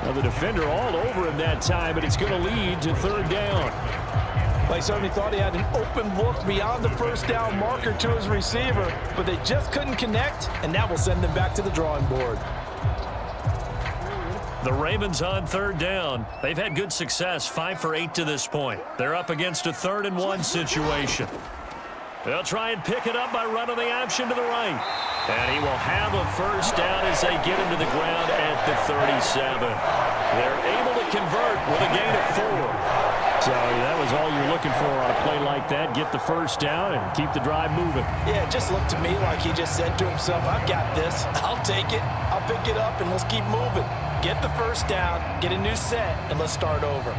Now the defender all over him that time, but it's going to lead to 3rd down. They certainly thought he had an open look beyond the 1st down marker to his receiver, but they just couldn't connect, and that will send them back to the drawing board. The Ravens on 3rd down. They've had good success, 5 for 8 to this point. They're up against a 3rd and 1 situation. They'll try and pick it up by running the option to the right. And he will have a 1st down as they get him to the ground at the 37. They're able to convert with a gain of 4. So that was all you're looking for on a play like that. Get the 1st down and keep the drive moving. Yeah, it just looked to me like he just said to himself, I've got this. I'll take it. I'll pick it up, and let's keep moving. Get the 1st down, get a new set, and let's start over.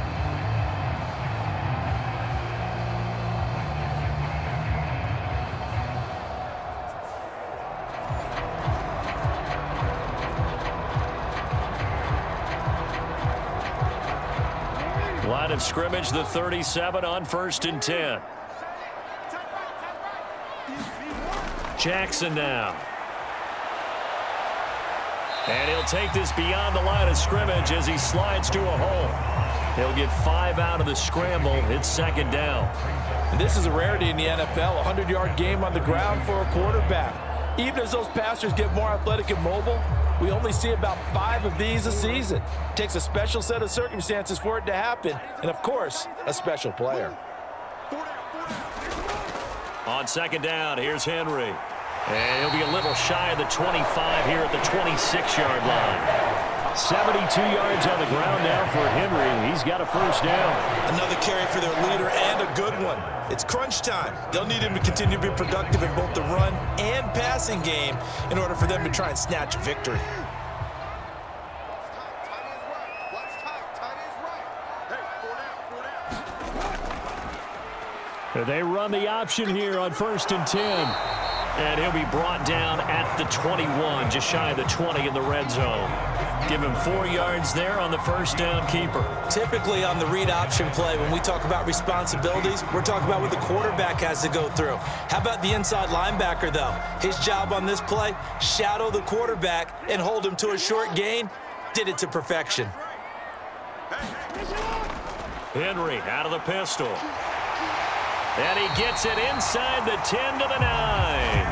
Line of scrimmage, the 37 on 1st and 10. Jackson now. And he'll take this beyond the line of scrimmage as he slides to a hole. He'll get 5 out of the scramble. It's 2nd down. And this is a rarity in the NFL, a 100-yard game on the ground for a quarterback. Even as those passers get more athletic and mobile, we only see about 5 of these a season. It takes a special set of circumstances for it to happen, and, of course, a special player. On 2nd down, here's Henry. And he'll be a little shy of the 25 here at the 26-yard line. 72 yards on the ground now for Henry. He's got a 1st down. Another carry for their leader, and a good one. It's crunch time. They'll need him to continue to be productive in both the run and passing game in order for them to try and snatch a victory. They run the option here on 1st and 10. And he'll be brought down at the 21, just shy of the 20 in the red zone. Give him 4 yards there on the 1st down keeper. Typically on the read option play, when we talk about responsibilities, we're talking about what the quarterback has to go through. How about the inside linebacker, though? His job on this play, shadow the quarterback and hold him to a short gain. Did it to perfection. Henry out of the pistol. And he gets it inside the 10 to the 9.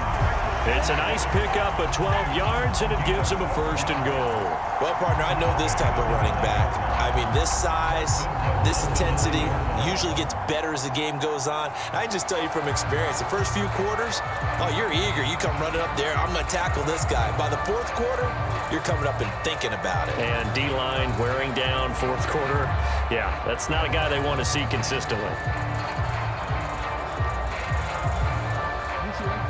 It's a nice pickup of 12 yards, and it gives him a 1st and goal. Well, partner, I know this type of running back. I mean, this size, this intensity usually gets better as the game goes on. I can just tell you from experience, the first few quarters, oh, you're eager. You come running up there, I'm going to tackle this guy. By the 4th quarter, you're coming up and thinking about it. And D-line wearing down 4th quarter. Yeah, that's not a guy they want to see consistently.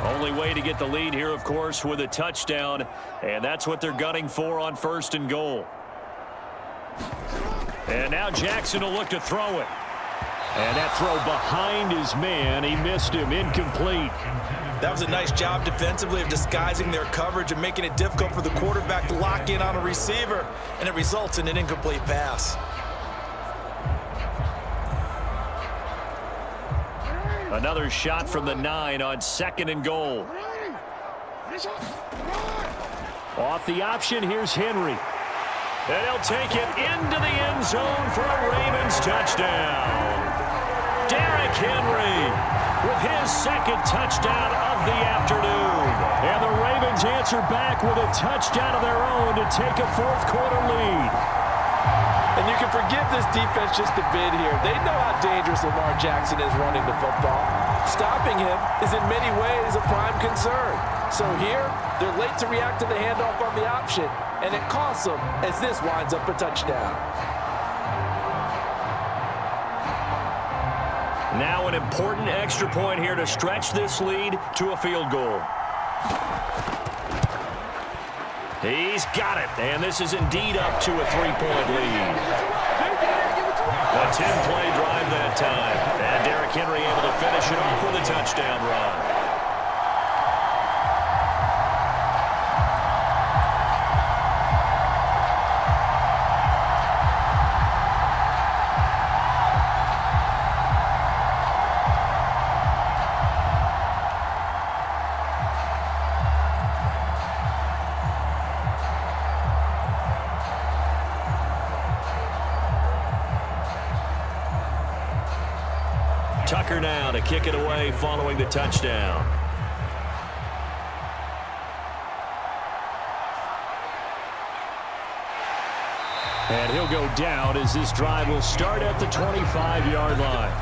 Only way to get the lead here, of course, with a touchdown, and that's what they're gunning for on 1st and goal. And now Jackson will look to throw it. And that throw behind his man, he missed him, incomplete. That was a nice job defensively of disguising their coverage and making it difficult for the quarterback to lock in on a receiver, and it results in an incomplete pass. Another shot from the 9 on 2nd and goal. Off the option, here's Henry. And he'll take it into the end zone for a Ravens touchdown. Derrick Henry with his 2nd touchdown of the afternoon. And the Ravens answer back with a touchdown of their own to take a 4th quarter lead. And you can forgive this defense just a bit here. They know how dangerous Lamar Jackson is running the football. Stopping him is in many ways a prime concern. So here, they're late to react to the handoff on the option, and it costs them as this winds up a touchdown. Now an important extra point here to stretch this lead to a field goal. He's got it, and this is indeed up to a 3-point lead. A 10-play drive that time, and Derrick Henry able to finish it off with a touchdown run. Tucker now to kick it away following the touchdown. And he'll go down as this drive will start at the 25-yard line.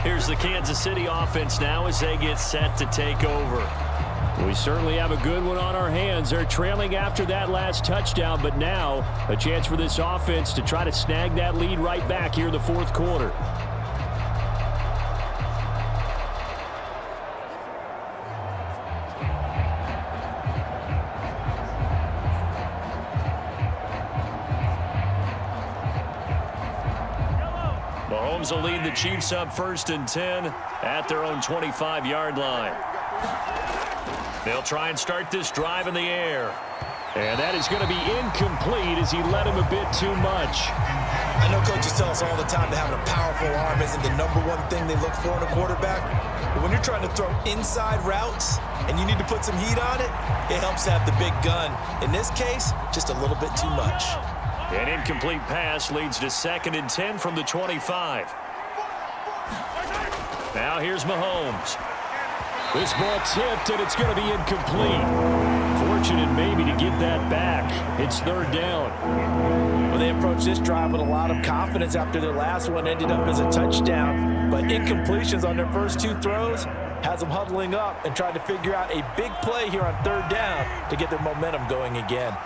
Here's the Kansas City offense now as they get set to take over. We certainly have a good one on our hands. They're trailing after that last touchdown, but now a chance for this offense to try to snag that lead right back here in the 4th quarter. Mahomes will lead the Chiefs up 1st and 10 at their own 25-yard line. They'll try and start this drive in the air. And that is going to be incomplete as he led him a bit too much. I know coaches tell us all the time that having a powerful arm isn't the #1 thing they look for in a quarterback. But when you're trying to throw inside routes and you need to put some heat on it, it helps to have the big gun. In this case, just a little bit too much. An incomplete pass leads to 2nd and 10 from the 25. Now here's Mahomes. This ball tipped, and it's going to be incomplete. Fortunate maybe to get that back. It's 3rd down. Well, they approached this drive with a lot of confidence after their last one ended up as a touchdown. But incompletions on their first 2 throws has them huddling up and trying to figure out a big play here on 3rd down to get their momentum going again.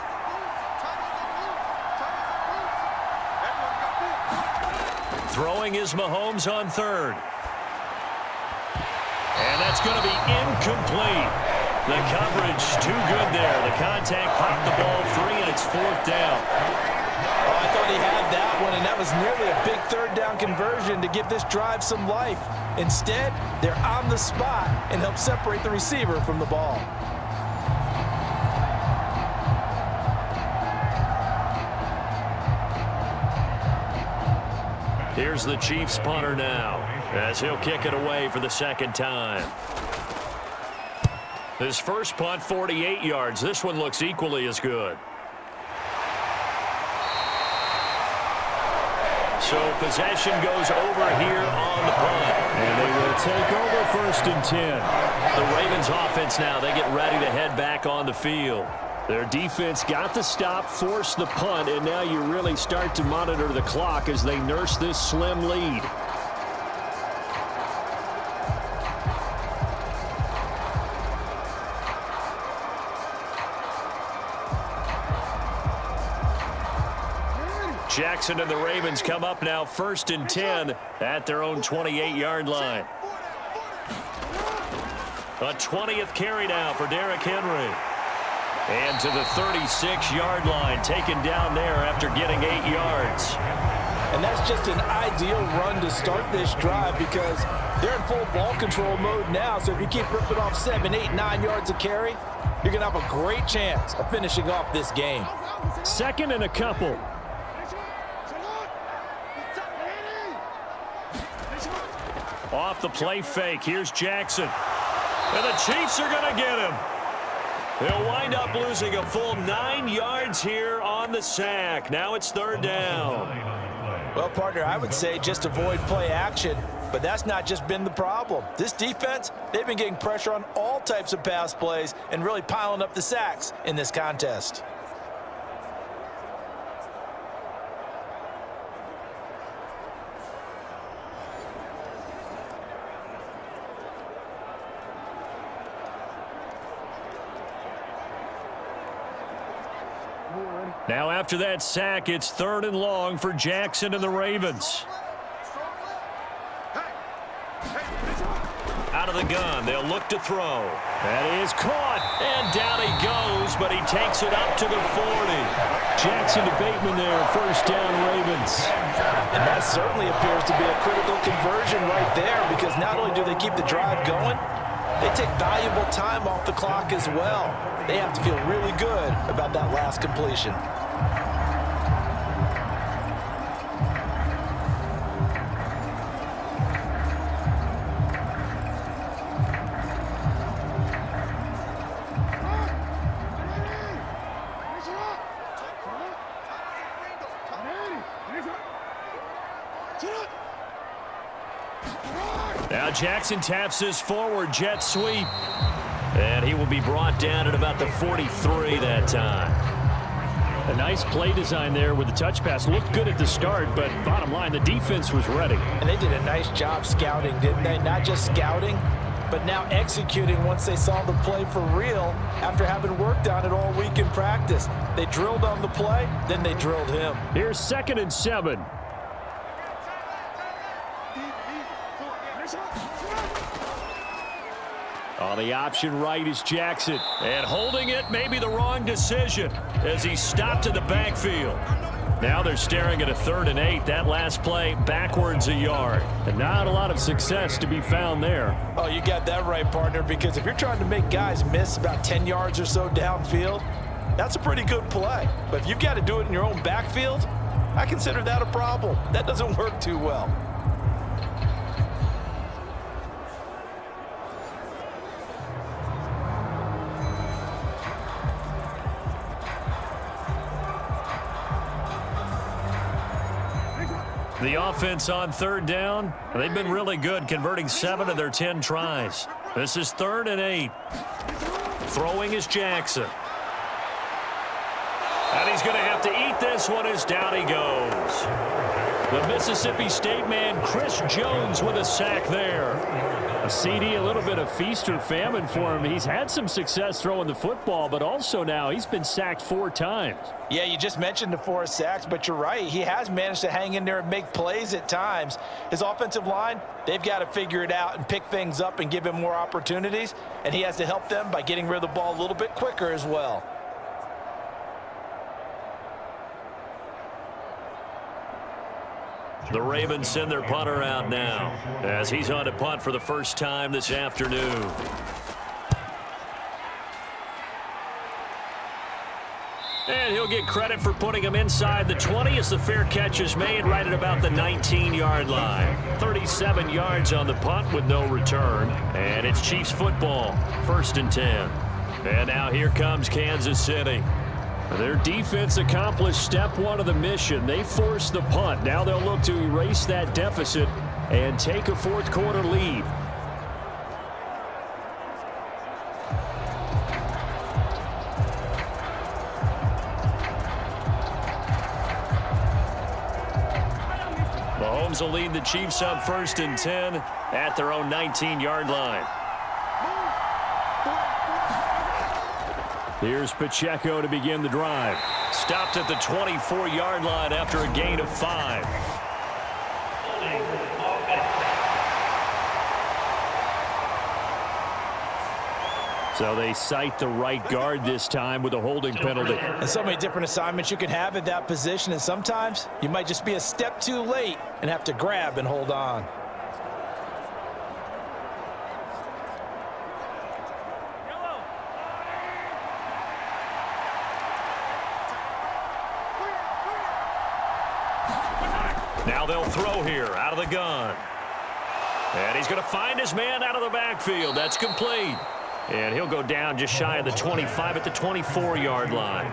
Throwing is Mahomes on 3rd. And that's going to be incomplete. The coverage too good there. The contact popped the ball free, and it's 4th down. Oh, I thought he had that one, and that was nearly a big 3rd down conversion to give this drive some life. Instead, they're on the spot and help separate the receiver from the ball. Here's the Chiefs punter now as he'll kick it away for the 2nd time. His first punt, 48 yards. This one looks equally as good. So possession goes over here on the punt. And they will take over 1st and 10. The Ravens offense now, they get ready to head back on the field. Their defense got the stop, forced the punt, and now you really start to monitor the clock as they nurse this slim lead. Jackson and the Ravens come up now 1st and 10 at their own 28-yard line. A 20th carry now for Derrick Henry. And to the 36-yard line, taken down there after getting 8 yards. And that's just an ideal run to start this drive because they're in full ball control mode now. So if you keep ripping off 7, 8, 9 yards of carry, you're going to have a great chance of finishing off this game. 2nd and a couple. Off the play fake, here's Jackson. And the Chiefs are going to get him. They'll wind up losing a full 9 yards here on the sack. Now it's 3rd down. Well, partner, I would say just avoid play action, but that's not just been the problem. This defense, they've been getting pressure on all types of pass plays and really piling up the sacks in this contest. Now after that sack, it's 3rd and long for Jackson and the Ravens. Out of the gun, they'll look to throw. That is caught. And down he goes, but he takes it up to the 40. Jackson to Bateman there, 1st down Ravens. And that certainly appears to be a critical conversion right there because not only do they keep the drive going, they take valuable time off the clock as well. They have to feel really good about that last completion. Now Jackson taps his forward jet sweep. And he will be brought down at about the 43 that time. A nice play design there with the touch pass. Looked good at the start, but bottom line, the defense was ready. And they did a nice job scouting, didn't they? Not just scouting, but now executing once they saw the play for real after having worked on it all week in practice. They drilled on the play, then they drilled him. Here's 2nd and 7. On the option right is Jackson. And holding it may be the wrong decision as he stopped in the backfield. Now they're staring at a 3rd and 8. That last play backwards a yard. And not a lot of success to be found there. Oh, you got that right, partner, because if you're trying to make guys miss about 10 yards or so downfield, that's a pretty good play. But if you've got to do it in your own backfield, I consider that a problem. That doesn't work too well. The offense on 3rd down, they've been really good, converting 7 of their 10 tries. This is 3rd and 8. Throwing is Jackson. And he's going to have to eat this one as down he goes. The Mississippi State man, Chris Jones, with a sack there. A CD, a little bit of feast or famine for him. He's had some success throwing the football, but also now he's been sacked 4 times. Yeah, you just mentioned the 4 sacks, but you're right. He has managed to hang in there and make plays at times. His offensive line, they've got to figure it out and pick things up and give him more opportunities, and he has to help them by getting rid of the ball a little bit quicker as well. The Ravens send their punter out now as he's on to punt for the first time this afternoon. And he'll get credit for putting him inside the 20 as the fair catch is made right at about the 19-yard line. 37 yards on the punt with no return. And it's Chiefs football, 1st and 10. And now here comes Kansas City. Their defense accomplished step one of the mission. They forced the punt. Now they'll look to erase that deficit and take a fourth quarter lead. Mahomes will lead the Chiefs up 1st and 10 at their own 19-yard line. Here's Pacheco to begin the drive. Stopped at the 24-yard line after a gain of 5. So they cite the right guard this time with a holding penalty. And so many different assignments you can have at that position, and sometimes you might just be a step too late and have to grab and hold on. Now they'll throw here out of the gun. And he's going to find his man out of the backfield. That's complete. And he'll go down just shy of the 25 at the 24-yard line.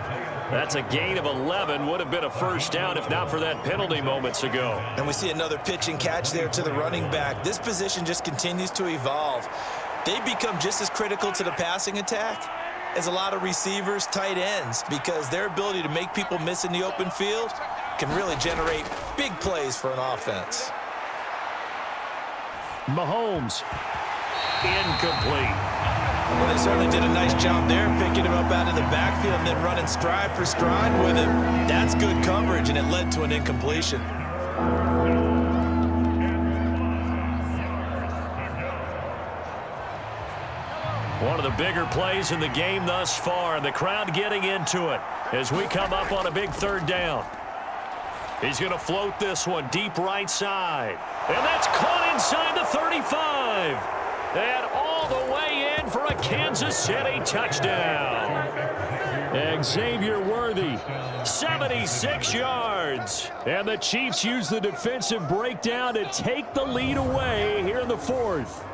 That's a gain of 11. Would have been a first down if not for that penalty moments ago. And we see another pitch and catch there to the running back. This position just continues to evolve. They become just as critical to the passing attack as a lot of receivers, tight ends, because their ability to make people miss in the open field can really generate big plays for an offense. Mahomes, incomplete. Well, they certainly did a nice job there, picking him up out of the backfield and then running stride for stride with him. That's good coverage, and it led to an incompletion. One of the bigger plays in the game thus far, and the crowd getting into it as we come up on a big 3rd down. He's going to float this one deep right side. And that's caught inside the 35. And all the way in for a Kansas City touchdown. Xavier Worthy, 76 yards. And the Chiefs use the defensive breakdown to take the lead away here in the 4th.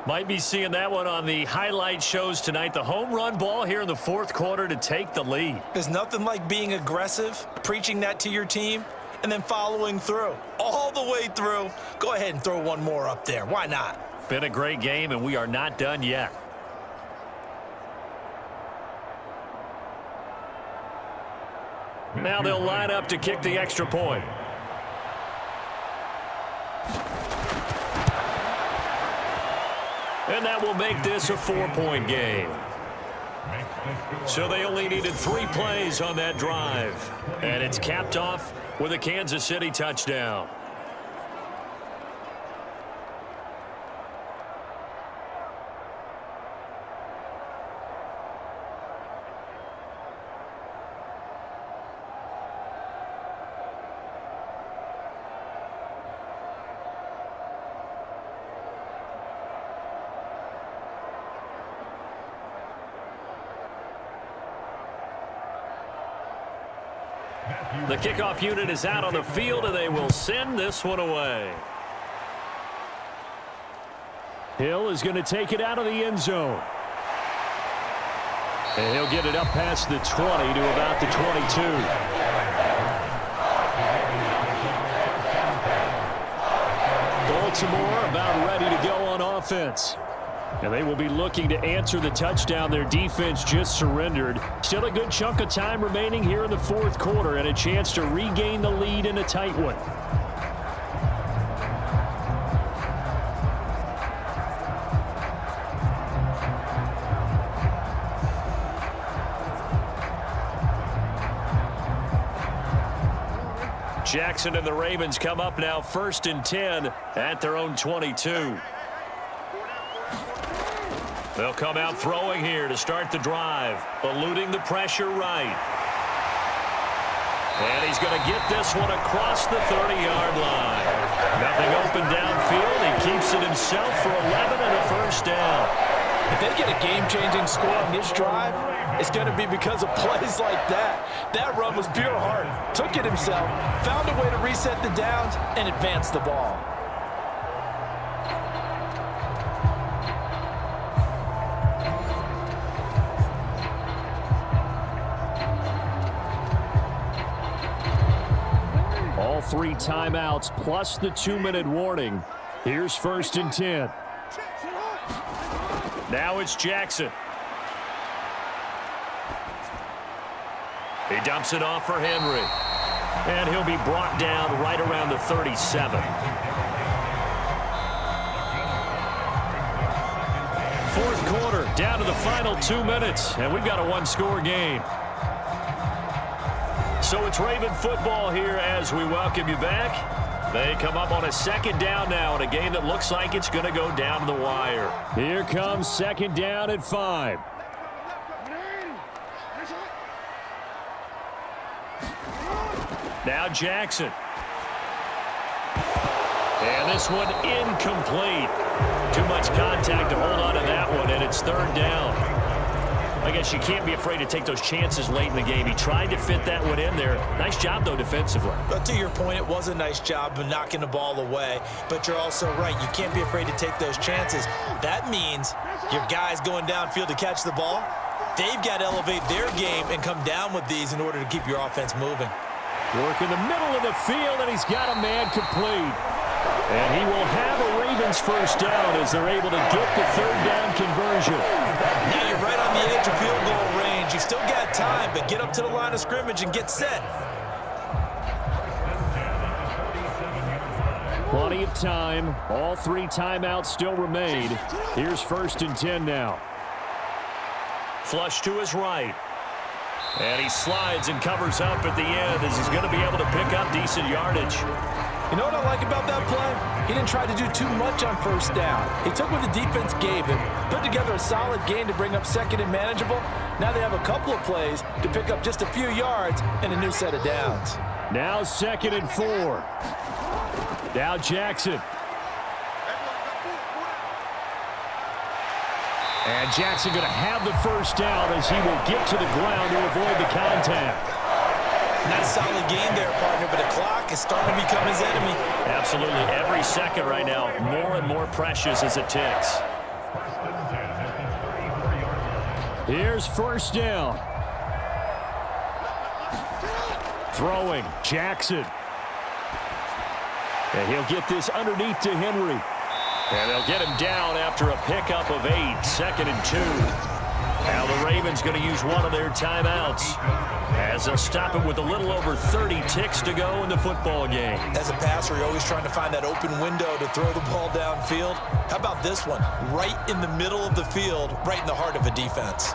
Might be seeing that one on the highlight shows tonight. The home run ball here in the 4th quarter to take the lead. There's nothing like being aggressive, preaching that to your team, and then following through. All the way through. Go ahead and throw one more up there. Why not? Been a great game, and we are not done yet. Now they'll line up to kick the extra point. And that will make this a 4-point game. So they only needed 3 plays on that drive. And it's capped off with a Kansas City touchdown. The kickoff unit is out on the field, and they will send this one away. Hill is going to take it out of the end zone. And he'll get it up past the 20 to about the 22. Baltimore about ready to go on offense. And they will be looking to answer the touchdown their defense just surrendered. Still a good chunk of time remaining here in the 4th quarter and a chance to regain the lead in a tight one. Jackson and the Ravens come up now 1st and 10 at their own 22. They'll come out throwing here to start the drive, eluding the pressure right. And he's going to get this one across the 30-yard line. Nothing open downfield. He keeps it himself for 11 and a first down. If they get a game-changing score on this drive, it's going to be because of plays like that. That run was pure heart. Took it himself, found a way to reset the downs, and advance the ball. 3 timeouts plus the 2-minute warning. Here's 1st and 10. Now it's Jackson. He dumps it off for Henry. And he'll be brought down right around the 37. Fourth quarter, down to the final 2 minutes, and we've got a 1-score game. So it's Raven football here as we welcome you back. They come up on a 2nd down now in a game that looks like it's going to go down to the wire. Here comes 2nd down at 5. Now Jackson. And this one incomplete. Too much contact to hold on to that one, and it's 3rd down. I guess you can't be afraid to take those chances late in the game. He tried to fit that one in there. Nice job, though, defensively. But to your point, it was a nice job of knocking the ball away. But you're also right. You can't be afraid to take those chances. That means your guys going downfield to catch the ball, they've got to elevate their game and come down with these in order to keep your offense moving. Work in the middle of the field, and he's got a man complete. And he will have a Ravens 1st down as they're able to get the 3rd down conversion. Now you're right on the edge of field goal range. You still got time, but get up to the line of scrimmage and get set. Plenty of time. All 3 timeouts still remain. Here's 1st and 10 now. Flush to his right. And he slides and covers up at the end as he's going to be able to pick up decent yardage. You know what I like about that play? He didn't try to do too much on 1st down. He took what the defense gave him, put together a solid gain to bring up 2nd and manageable. Now they have a couple of plays to pick up just a few yards and a new set of downs. Now 2nd and 4. Now Jackson. And Jackson going to have the 1st down as he will get to the ground to avoid the contact. Nice solid gain there, partner, but the clock is starting to become his enemy. Absolutely. Every second right now, more and more precious as it ticks. Here's 1st down. Throwing, Jackson. And he'll get this underneath to Henry. And they'll get him down after a pickup of 8, 2nd and 2. Now the Ravens going to use one of their timeouts as they'll stop it with a little over 30 ticks to go in the football game. As a passer, you're always trying to find that open window to throw the ball downfield. How about this one? Right in the middle of the field, right in the heart of a defense.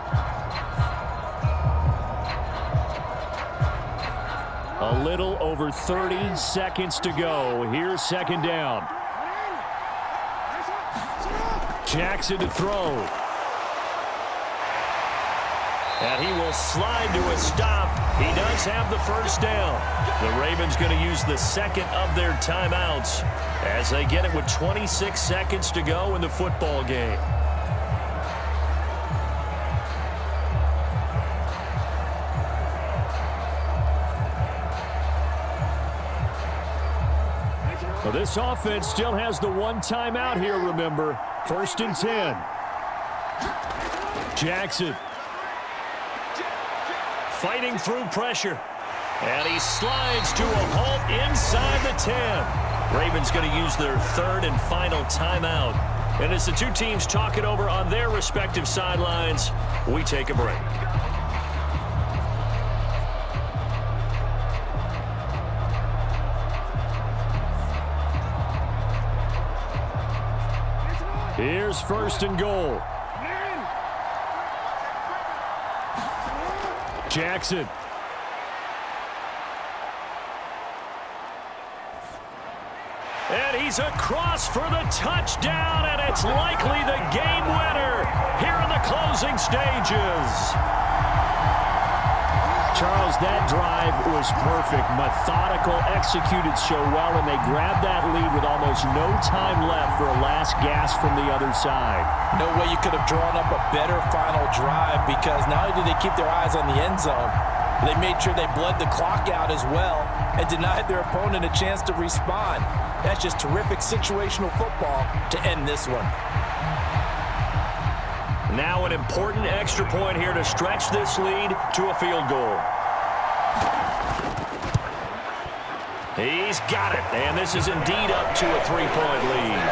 A little over 30 seconds to go. Here's 2nd down. Jackson to throw. And he will slide to a stop. He does have the 1st down. The Ravens going to use the 2nd of their timeouts as they get it with 26 seconds to go in the football game. Well, this offense still has the 1 timeout here, remember. 1st and 10. Jackson. Fighting through pressure. And he slides to a halt inside the 10. Ravens going to use their 3rd and final timeout. And as the 2 teams talk it over on their respective sidelines, we take a break. Here's 1st and goal. Jackson. And he's across for the touchdown, and it's likely the game winner here in the closing stages. Charles, that drive was perfect. Methodical, executed so well, and they grabbed that lead with almost no time left for a last gasp from the other side. No way you could have drawn up a better final drive, because not only did they keep their eyes on the end zone, they made sure they bled the clock out as well and denied their opponent a chance to respond. That's just terrific situational football to end this one. Now an important extra point here to stretch this lead to a field goal. He's got it, and this is indeed up to a 3-point lead.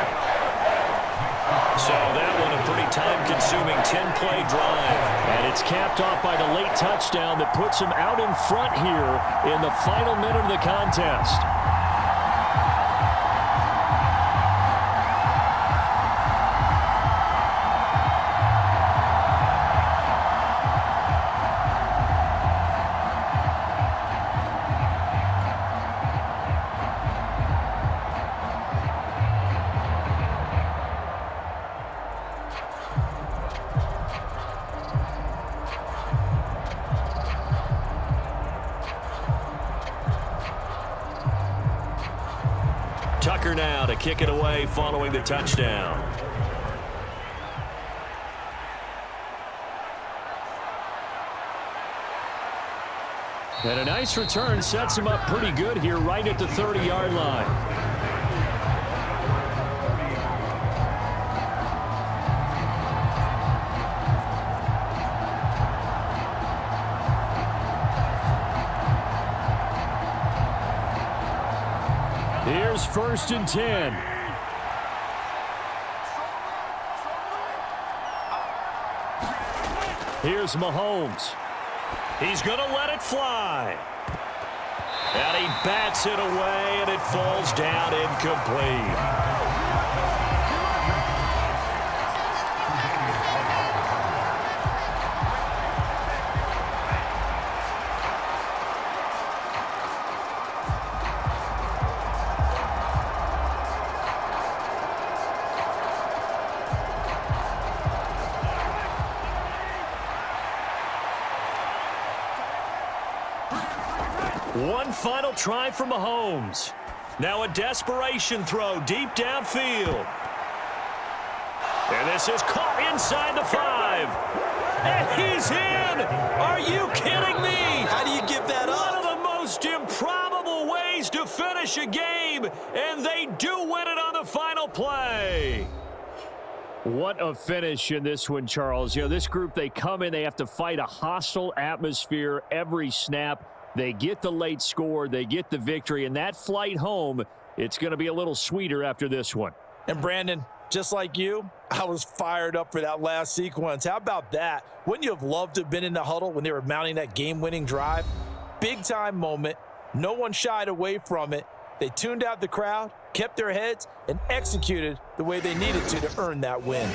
So that one a pretty time-consuming 10-play drive. And it's capped off by the late touchdown that puts him out in front here in the final minute of the contest. Tucker now to kick it away following the touchdown. And a nice return sets him up pretty good here right at the 30-yard line. Here's 1st and 10. Here's Mahomes. He's going to let it fly. And he bats it away, and it falls down incomplete. One final try for Mahomes. Now a desperation throw deep downfield. And this is caught inside the 5. And he's in! Are you kidding me? How do you give that up? One of the most improbable ways to finish a game, and they do win it on the final play. What a finish in this one, Charles. You know, this group, they come in, they have to fight a hostile atmosphere every snap. They get the late score, they get the victory, and that flight home, it's going to be a little sweeter after this one. And Brandon, just like you, I was fired up for that last sequence. How about that? Wouldn't you have loved to have been in the huddle when they were mounting that game-winning drive? Big-time moment. No one shied away from it. They tuned out the crowd, kept their heads, and executed the way they needed to earn that win.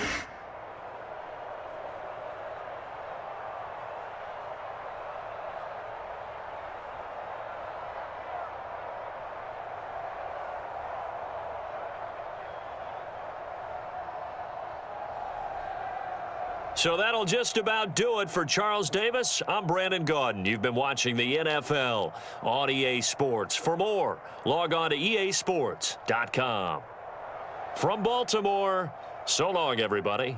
So that'll just about do it for Charles Davis. I'm Brandon Gaudin. You've been watching the NFL on EA Sports. For more, log on to easports.com. From Baltimore, so long, everybody.